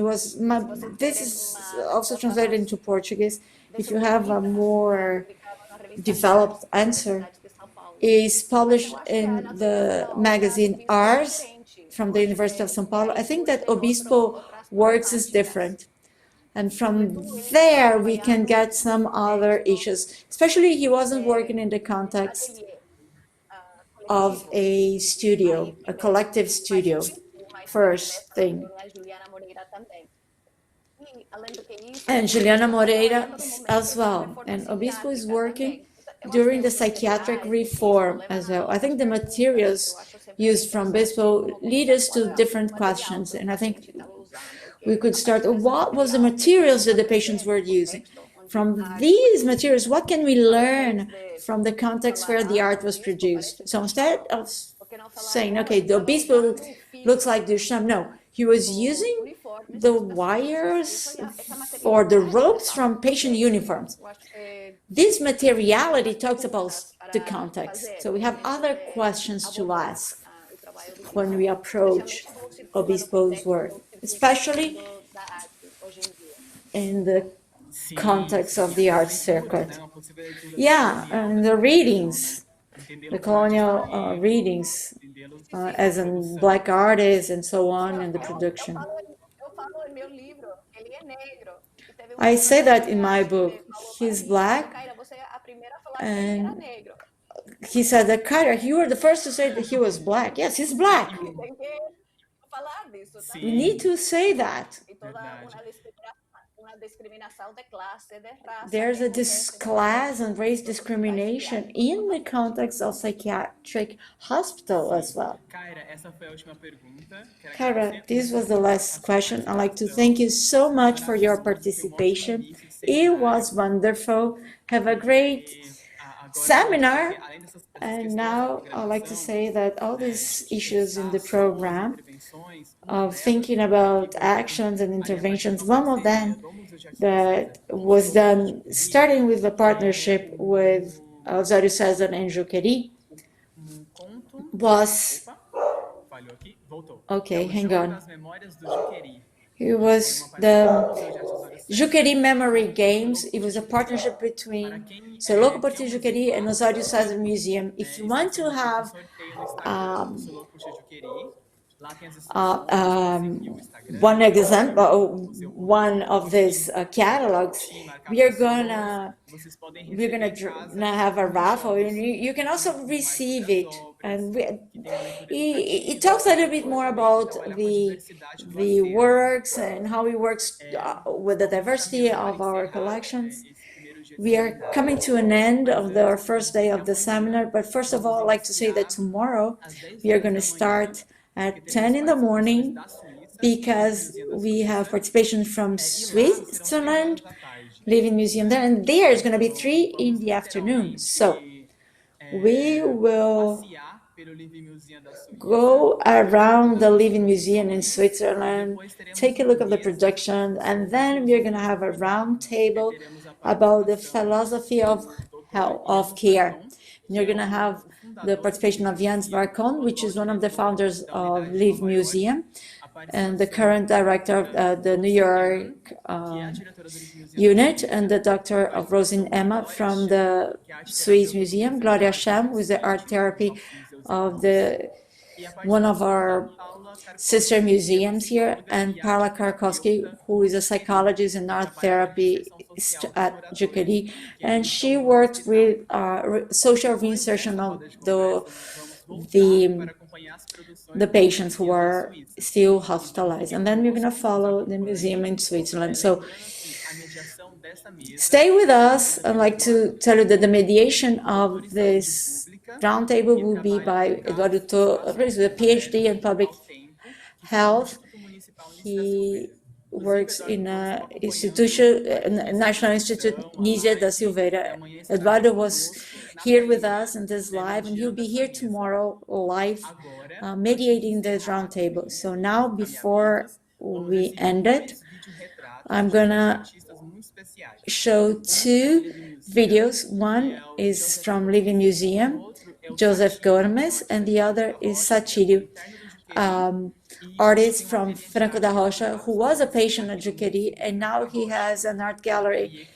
Speaker 3: this is also translated into Portuguese. If you have a more developed answer, is published in the magazine Ars from the University of São Paulo. I think that Obispo works is different. And from there, we can get some other issues. Especially, he wasn't working in the context of a studio, a collective studio, first thing. And Juliana Moreira as well. And Obispo is working during the psychiatric reform as well. I think the materials used from Obispo lead us to different questions. And I think we could start, what was the materials that the patients were using? From these materials, what can we learn from the context where the art was produced? So instead of saying, okay, the Obispo looks like Duchamp, no, he was using the wires or the ropes from patient uniforms. This materiality talks about the context. So we have other questions to ask when we approach Obispo's work, especially in the context of the art circuit. Yeah, and the readings, the colonial readings, as in black artists and so on, and the production. I say that in my book. He's black, and he said that, Kaira, you were the first to say that he was black. Yes, he's black. We need to say that. there's a class and race discrimination in the context of psychiatric hospital as well. Kaira, this was the last question. I'd like to thank you so much for your participation. It was wonderful. Have a great seminar. And now I'd like to say that all these issues in the program of thinking about actions and interventions, one of them that was done starting with the partnership with Osório César and Juquery was, okay, hang on. It was the Juquery Memory Games. It was a partnership between Loco Porti Juquery and Osório César Museum. If you want to have one example, one of these catalogs, we're gonna have a raffle, and you can also receive it. And it talks a little bit more about the works and how it works with the diversity of our collections. We are coming to an end of our first day of the seminar, but first of all, I'd like to say that tomorrow we are going to start at 10 in the morning because we have participation from Switzerland, Living Museum there, and there is going to be 3 in the afternoon. So we will go around the Living Museum in Switzerland, take a look at the production, and then we're going to have a round table about the philosophy of care. And you're going to have the participation of Jens Varkon, which is one of the founders of Live Museum and the current director of the New York unit, and the doctor of Rosin Emma from the Swiss Museum, Gloria Sham, who is the art therapy of one of our sister museums here, and Paula Karkowski, who is a psychologist and art therapist at Juquery, and she worked with social reinsertion of the patients who are still hospitalized. And then we're going to follow the museum in Switzerland. So stay with us. I'd like to tell you that the mediation of this roundtable will be by Eduardo Torres, with a PhD in public health. He works in a National Institute Nízia da Silveira. Eduardo was here with us in this live, and he'll be here tomorrow live, mediating this roundtable. So now, before we end it, I'm gonna show 2 videos. One is from Living Museum, Joseph Gomes, and the other is Satírio, artist from Franco da Rocha, who was a patient at Juquery, and now he has an art gallery,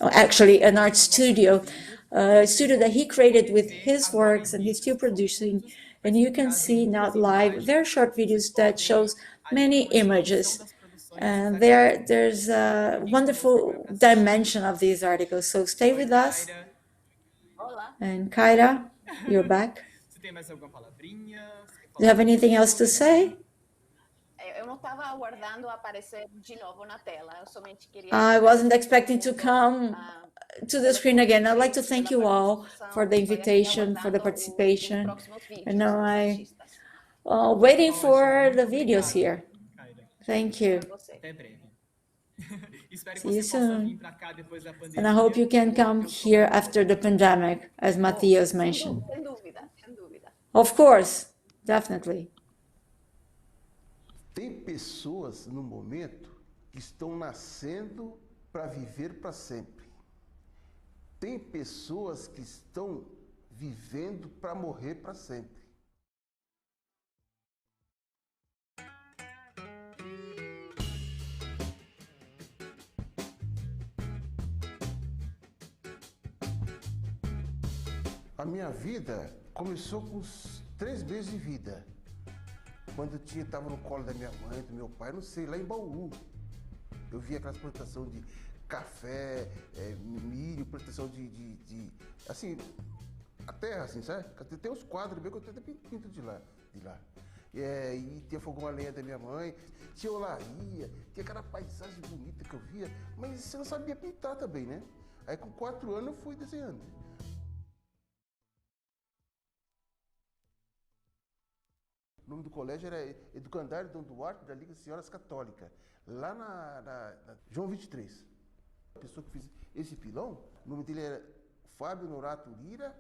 Speaker 3: actually an art studio, a studio that he created with his works, and he's still producing. And you can see now live, there are short videos that shows many images. And there's a wonderful dimension of these articles. So stay with us. And Kaira, you're back. Do you have anything else to say? I wasn't expecting to come to the screen again. I'd like to thank you all for the invitation, for the participation. And now I'm waiting for the videos here. Thank you. See you soon. And I hope you can come here after the pandemic, as Matthias mentioned. Of course, definitely.
Speaker 5: Tem pessoas no momento que estão nascendo para viver para sempre. Tem pessoas que estão vivendo para morrer para sempre. A minha vida começou com 3 meses de vida. Quando eu estava no colo da minha mãe, do meu pai, não sei, lá em Bauru. Eu via aquelas plantações de café, milho, plantação de assim, a terra, assim, sabe? Tem uns quadros bem que eu até pinto de lá. e tinha fogão a lenha da minha mãe, tinha olaria, tinha aquela paisagem bonita que eu via, mas você não sabia pintar também, né? Aí com 4 anos eu fui desenhando. O nome do colégio era Educandário Dom Duarte da Liga de Senhoras Católicas, lá na João 23. A pessoa que fez esse pilão, o nome dele era Fábio Norato Lira,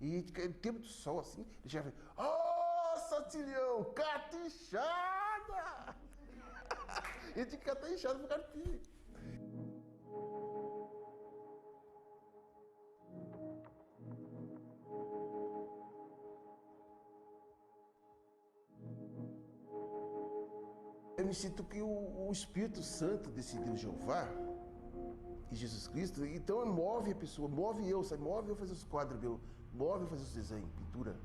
Speaker 5: e no tempo do sol, assim, ele já falou, nossa, Tilhão, catinchada! Ele tinha que catar inchado pro cartilho. Eu me sinto que o Espírito Santo desse Deus Jeová e Jesus Cristo, então move a pessoa, move eu, sabe? Move eu fazer os quadros meus, move eu fazer os desenhos, pintura.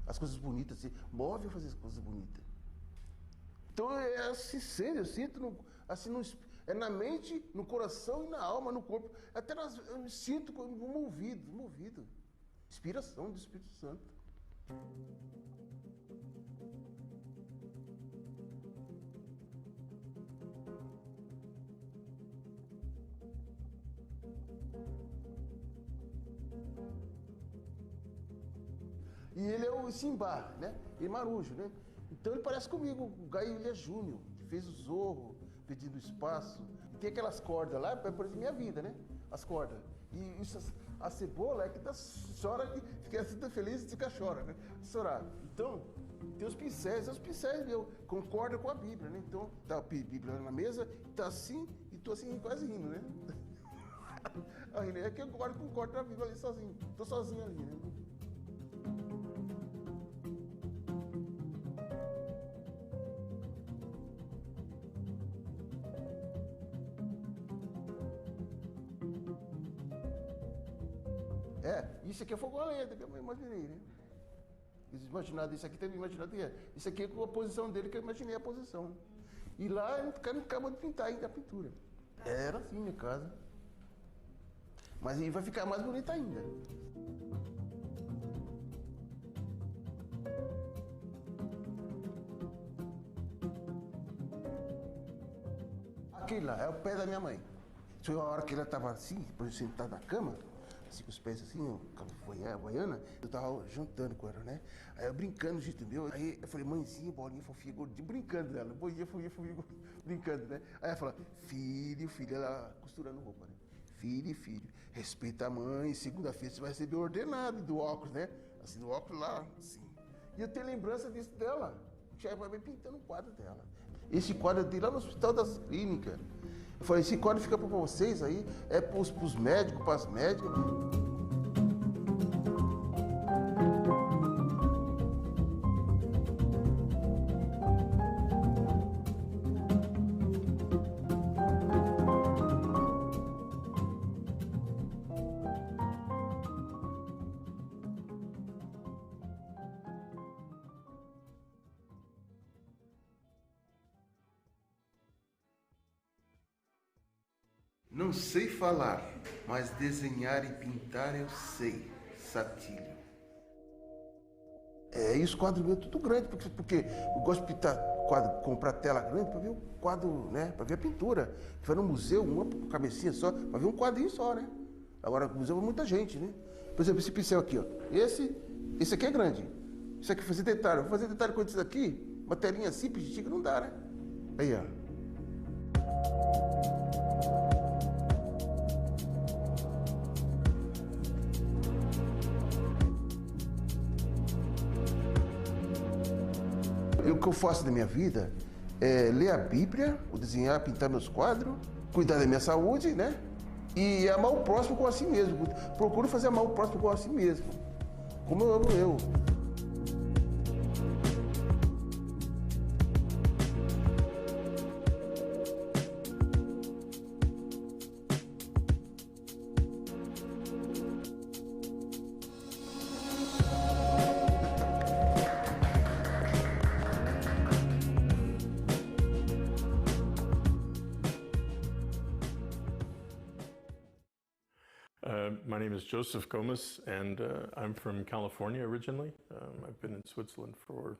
Speaker 5: As coisas bonitas, assim, move eu fazer as coisas bonitas. Então é assim, eu sinto assim, é na mente, no coração e na alma, no corpo. Até eu me sinto movido. Inspiração do Espírito Santo. E ele é o Simba, né? E Marujo, né? Então ele parece comigo, o Gaia Júnior, que fez o Zorro, Pedindo Espaço. E tem aquelas cordas lá, por exemplo, minha vida, né? As cordas. E isso, a cebola é que chora, que fica assim tão feliz e fica chora, né? Chorar. Então, tem os pincéis meu, concorda com a Bíblia, né? Então, tá a Bíblia na mesa, tá assim, e tô assim, quase rindo, né? Aí, é que eu concordo com a Bíblia ali sozinho. Tô sozinho ali, né? Isso aqui é fogo a lenha, que eu imaginei, né? Imaginado, isso aqui também imaginado, isso aqui é com a posição dele que eu imaginei a posição. E lá o cara não acaba de pintar ainda a pintura. Era assim minha casa. Mas aí vai ficar mais bonita ainda. Aquele lá é o pé da minha mãe. Foi a hora que ela estava assim, por exemplo, sentada na cama, assim, com os pés assim, boiana, eu tava jantando com ela, né? Aí eu brincando, jeito meu, aí eu falei, mãezinha, bolinha, fofinha, gordinha, brincando dela, bolinha, fofinha, brincando, né? Aí ela falou, filho, ela costurando roupa, né? Filho, respeita a mãe, segunda-feira você vai receber ordenado do óculos, né? Assim, do óculos lá, assim. E eu tenho lembrança disso dela, já vai pintando um quadro dela. Esse quadro dele lá no Hospital das Clínicas. Eu falei, esse quadro fica para vocês aí, é para os médicos, para as médicas. Não sei falar, mas desenhar e pintar eu sei, Satílio. E os quadros meus tudo grande, porque eu gosto de pintar quadro, comprar tela grande para ver o quadro, né? Para ver a pintura. Se for no museu, uma cabecinha só, para ver um quadrinho só, né? Agora, no museu é muita gente, né? Por exemplo, esse pincel aqui, ó. Esse aqui é grande. Isso aqui fazer detalhe. Vou fazer detalhe com isso aqui, uma telinha simples, de não dá, né? Aí, ó. O que eu faço da minha vida é ler a Bíblia, desenhar, pintar meus quadros, cuidar da minha saúde, né? E amar o próximo como a si mesmo. Procuro fazer amar o próximo como a si mesmo. Como eu amo eu.
Speaker 6: My name is Joseph Gomes, and I'm from California originally. I've been in Switzerland for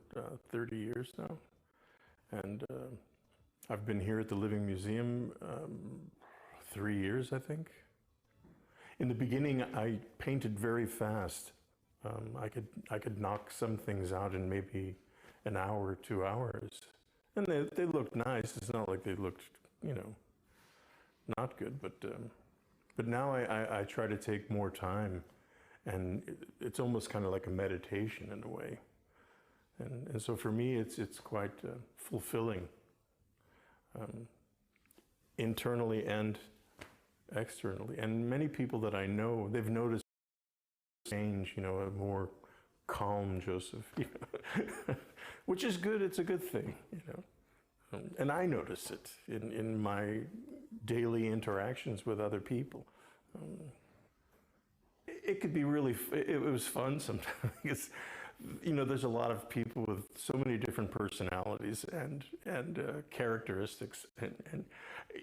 Speaker 6: 30 years now, and I've been here at the Living Museum 3 years, I think. In the beginning, I painted very fast. I could knock some things out in maybe an hour or 2 hours, and they looked nice. It's not like they looked, you know, not good, but now I try to take more time, and it's almost kind of like a meditation in a way. And so for me, it's quite fulfilling, internally and externally. And many people that I know, they've noticed change, you know, a more calm Joseph, you know, which is good. It's a good thing, you know. And I notice it in my daily interactions with other people. It could be really, it was fun sometimes because, you know, there's a lot of people with so many different personalities and characteristics. And,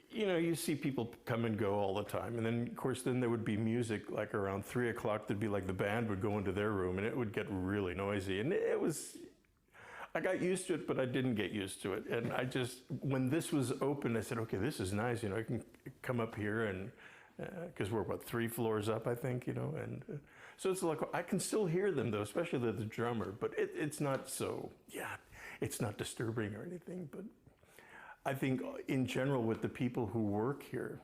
Speaker 6: you know, you see people come and go all the time. And then, of course, then there would be music, like around 3 o'clock, there'd be like the band would go into their room and it would get really noisy. And it was, I got used to it, but I didn't get used to it. And I just, when this was open, I said, okay, this is nice. You know, I can come up here and, because we're about 3 floors up, I think, you know, and so it's like, I can still hear them though, especially the drummer, but it's not so, yeah, it's not disturbing or anything. But I think in general with the people who work here,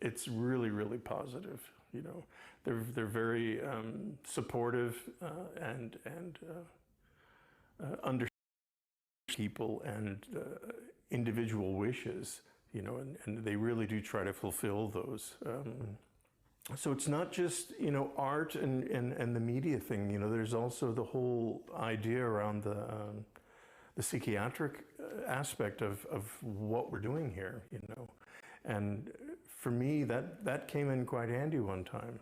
Speaker 6: it's really, really positive. You know, they're very supportive and understand people and individual wishes, you know, and they really do try to fulfill those. So it's not just, you know, art and the media thing, you know, there's also the whole idea around the psychiatric aspect of what we're doing here, you know. And for me, that came in quite handy one time,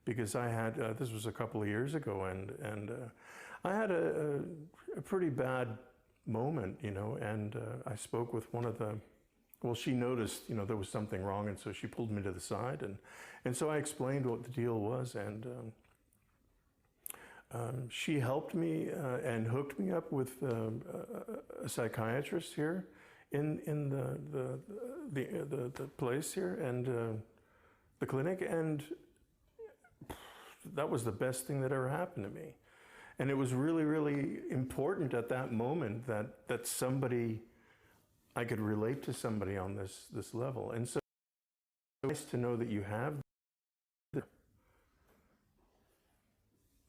Speaker 6: because I had, this was a couple of years ago, and I had a pretty bad moment, you know, and I spoke with one of the, well, she noticed, you know, there was something wrong, and so she pulled me to the side, and so I explained what the deal was, and she helped me and hooked me up with a psychiatrist here in the place here, and the clinic, and that was the best thing that ever happened to me. And it was really, really important at that moment that somebody, I could relate to somebody on this level. And so it's nice to know that you have.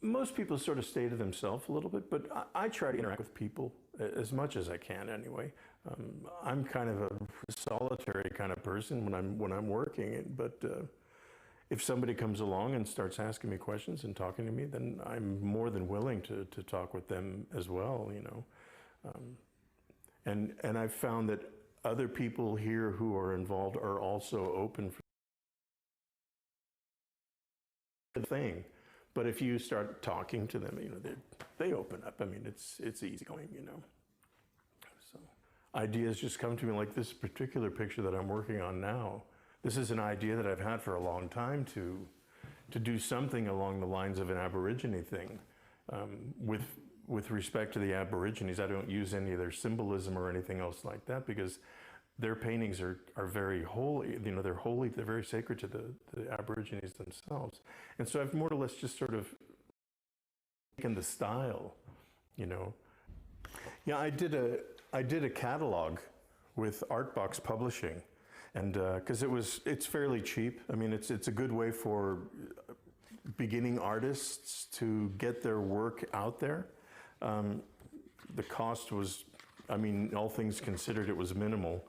Speaker 6: Most people sort of stay to themselves a little bit, but I try to interact with people as much as I can anyway. I'm kind of a solitary kind of person when I'm working, but if somebody comes along and starts asking me questions and talking to me, then I'm more than willing to talk with them as well, you know. And I've found that other people here who are involved are also open for the thing. But if you start talking to them, you know, they open up. I mean, it's easy going, you know. So ideas just come to me, like this particular picture that I'm working on now. This is an idea that I've had for a long time to do something along the lines of an Aborigine thing. With respect to the Aborigines, I don't use any of their symbolism or anything else like that, because their paintings are very holy. You know, they're holy, they're very sacred to the Aborigines themselves. And so I've more or less just sort of taken the style, you know. Yeah, I did a catalog with Artbox Publishing, and because it's fairly cheap. I mean, it's a good way for beginning artists to get their work out there. The cost was, I mean, all things considered, it was minimal.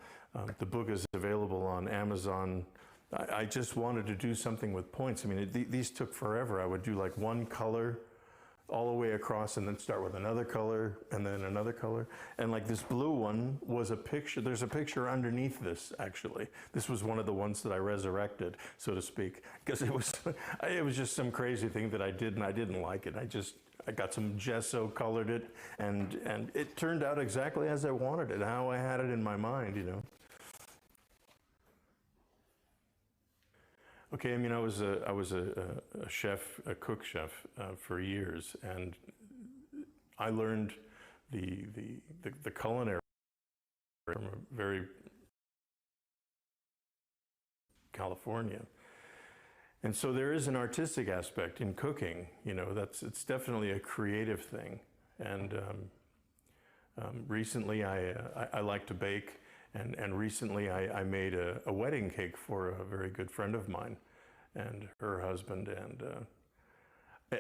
Speaker 6: The book is available on Amazon. I just wanted to do something with points. I mean, these took forever. I would do like one color all the way across and then start with another color and then another color. And like this blue one was a picture. There's a picture underneath this, actually. This was one of the ones that I resurrected, so to speak, because it was just some crazy thing that I did, and I didn't like it. I got some gesso, colored it, and it turned out exactly as I wanted it, how I had it in my mind, you know. Okay, I mean, I was a chef, a cook chef for years, and I learned the culinary from a very California. And so there is an artistic aspect in cooking, you know, it's definitely a creative thing. And recently I like to bake, and recently I made a wedding cake for a very good friend of mine and her husband. And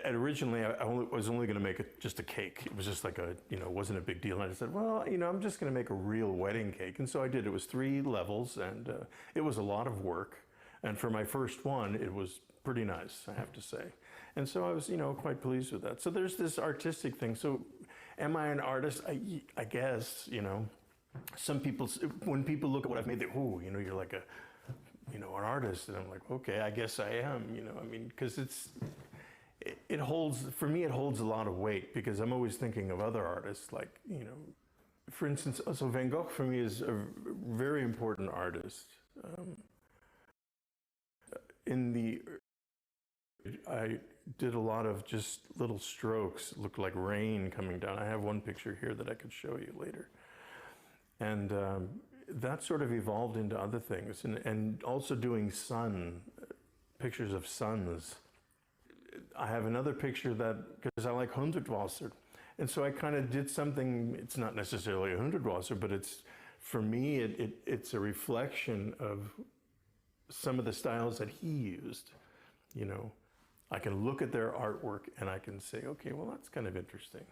Speaker 6: originally I was only going to make just a cake. It was just like it wasn't a big deal. And I just said, well, I'm just going to make a real wedding cake. And so I did. It was 3 levels, and it was a lot of work. And for my first one, it was pretty nice, I have to say. And so I was, quite pleased with that. So there's this artistic thing. So am I an artist? I guess, some people, when people look at what I've made, they, oh, you're like an artist. And I'm like, okay, I guess I am, because it holds, for me, it holds a lot of weight, because I'm always thinking of other artists, like, for instance, so Van Gogh for me is a very important artist. I did a lot of just little strokes, looked like rain coming down. I have one picture here that I could show you later. And that sort of evolved into other things, and also doing pictures of suns. I have another picture because I like Hundertwasser. And so I kind of did something, it's not necessarily a Hundertwasser, but for me, it's a reflection of some of the styles that he used. I can look at their artwork and I can say, okay, well, that's kind of interesting.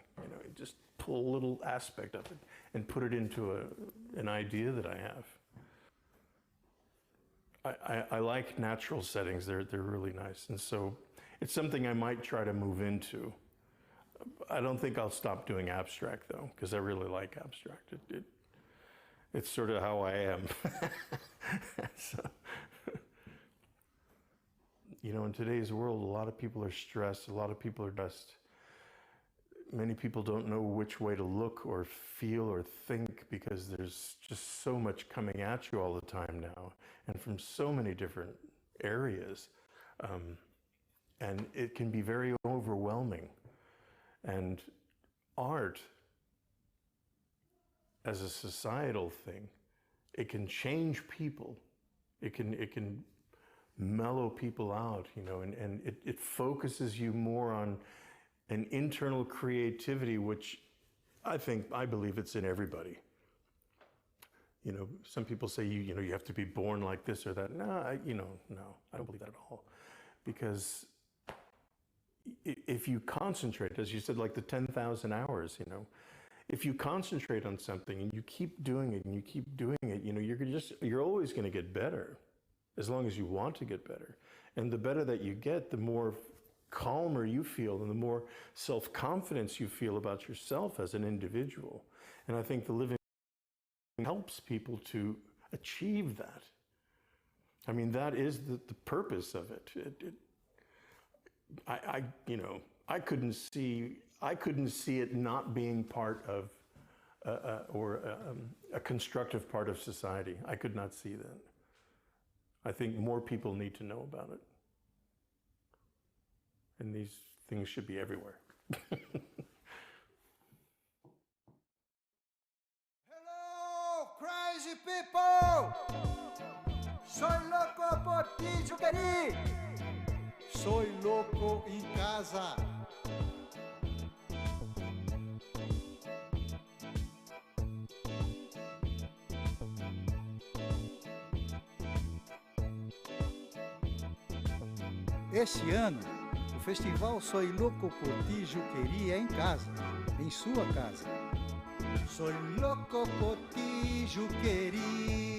Speaker 6: Just pull a little aspect of it and put it into an idea that I have. I like natural settings. They're really nice. And so it's something I might try to move into. I don't think I'll stop doing abstract, though, because I really like abstract. It's sort of how I am. So, in today's world, a lot of people are stressed, a lot of people are stressed. Many people don't know which way to look or feel or think, because there's just so much coming at you all the time now, and from so many different areas. And it can be very overwhelming. And art, as a societal thing, it can change people. It can mellow people out, and it focuses you more on an internal creativity, which I believe it's in everybody. Some people say you have to be born like this or that. No, no, I don't believe that at all. Because if you concentrate, as you said, like the 10,000 hours, if you concentrate on something and you keep doing it and you keep doing it, you're always going to get better, as long as you want to get better. And the better that you get, the more calmer you feel and the more self-confidence you feel about yourself as an individual. And I think the living helps people to achieve that. I mean, that is the purpose of it. I couldn't see it not being part of a constructive part of society. I could not see that. I think more people need to know about it. And these things should be everywhere.
Speaker 1: Hello, crazy people! Soy loco por ti, Juquery! Soy loco em casa. Este ano, o festival Soy Loco por ti, Juquery é em casa, em sua casa. Soy loco por ti, Juquery.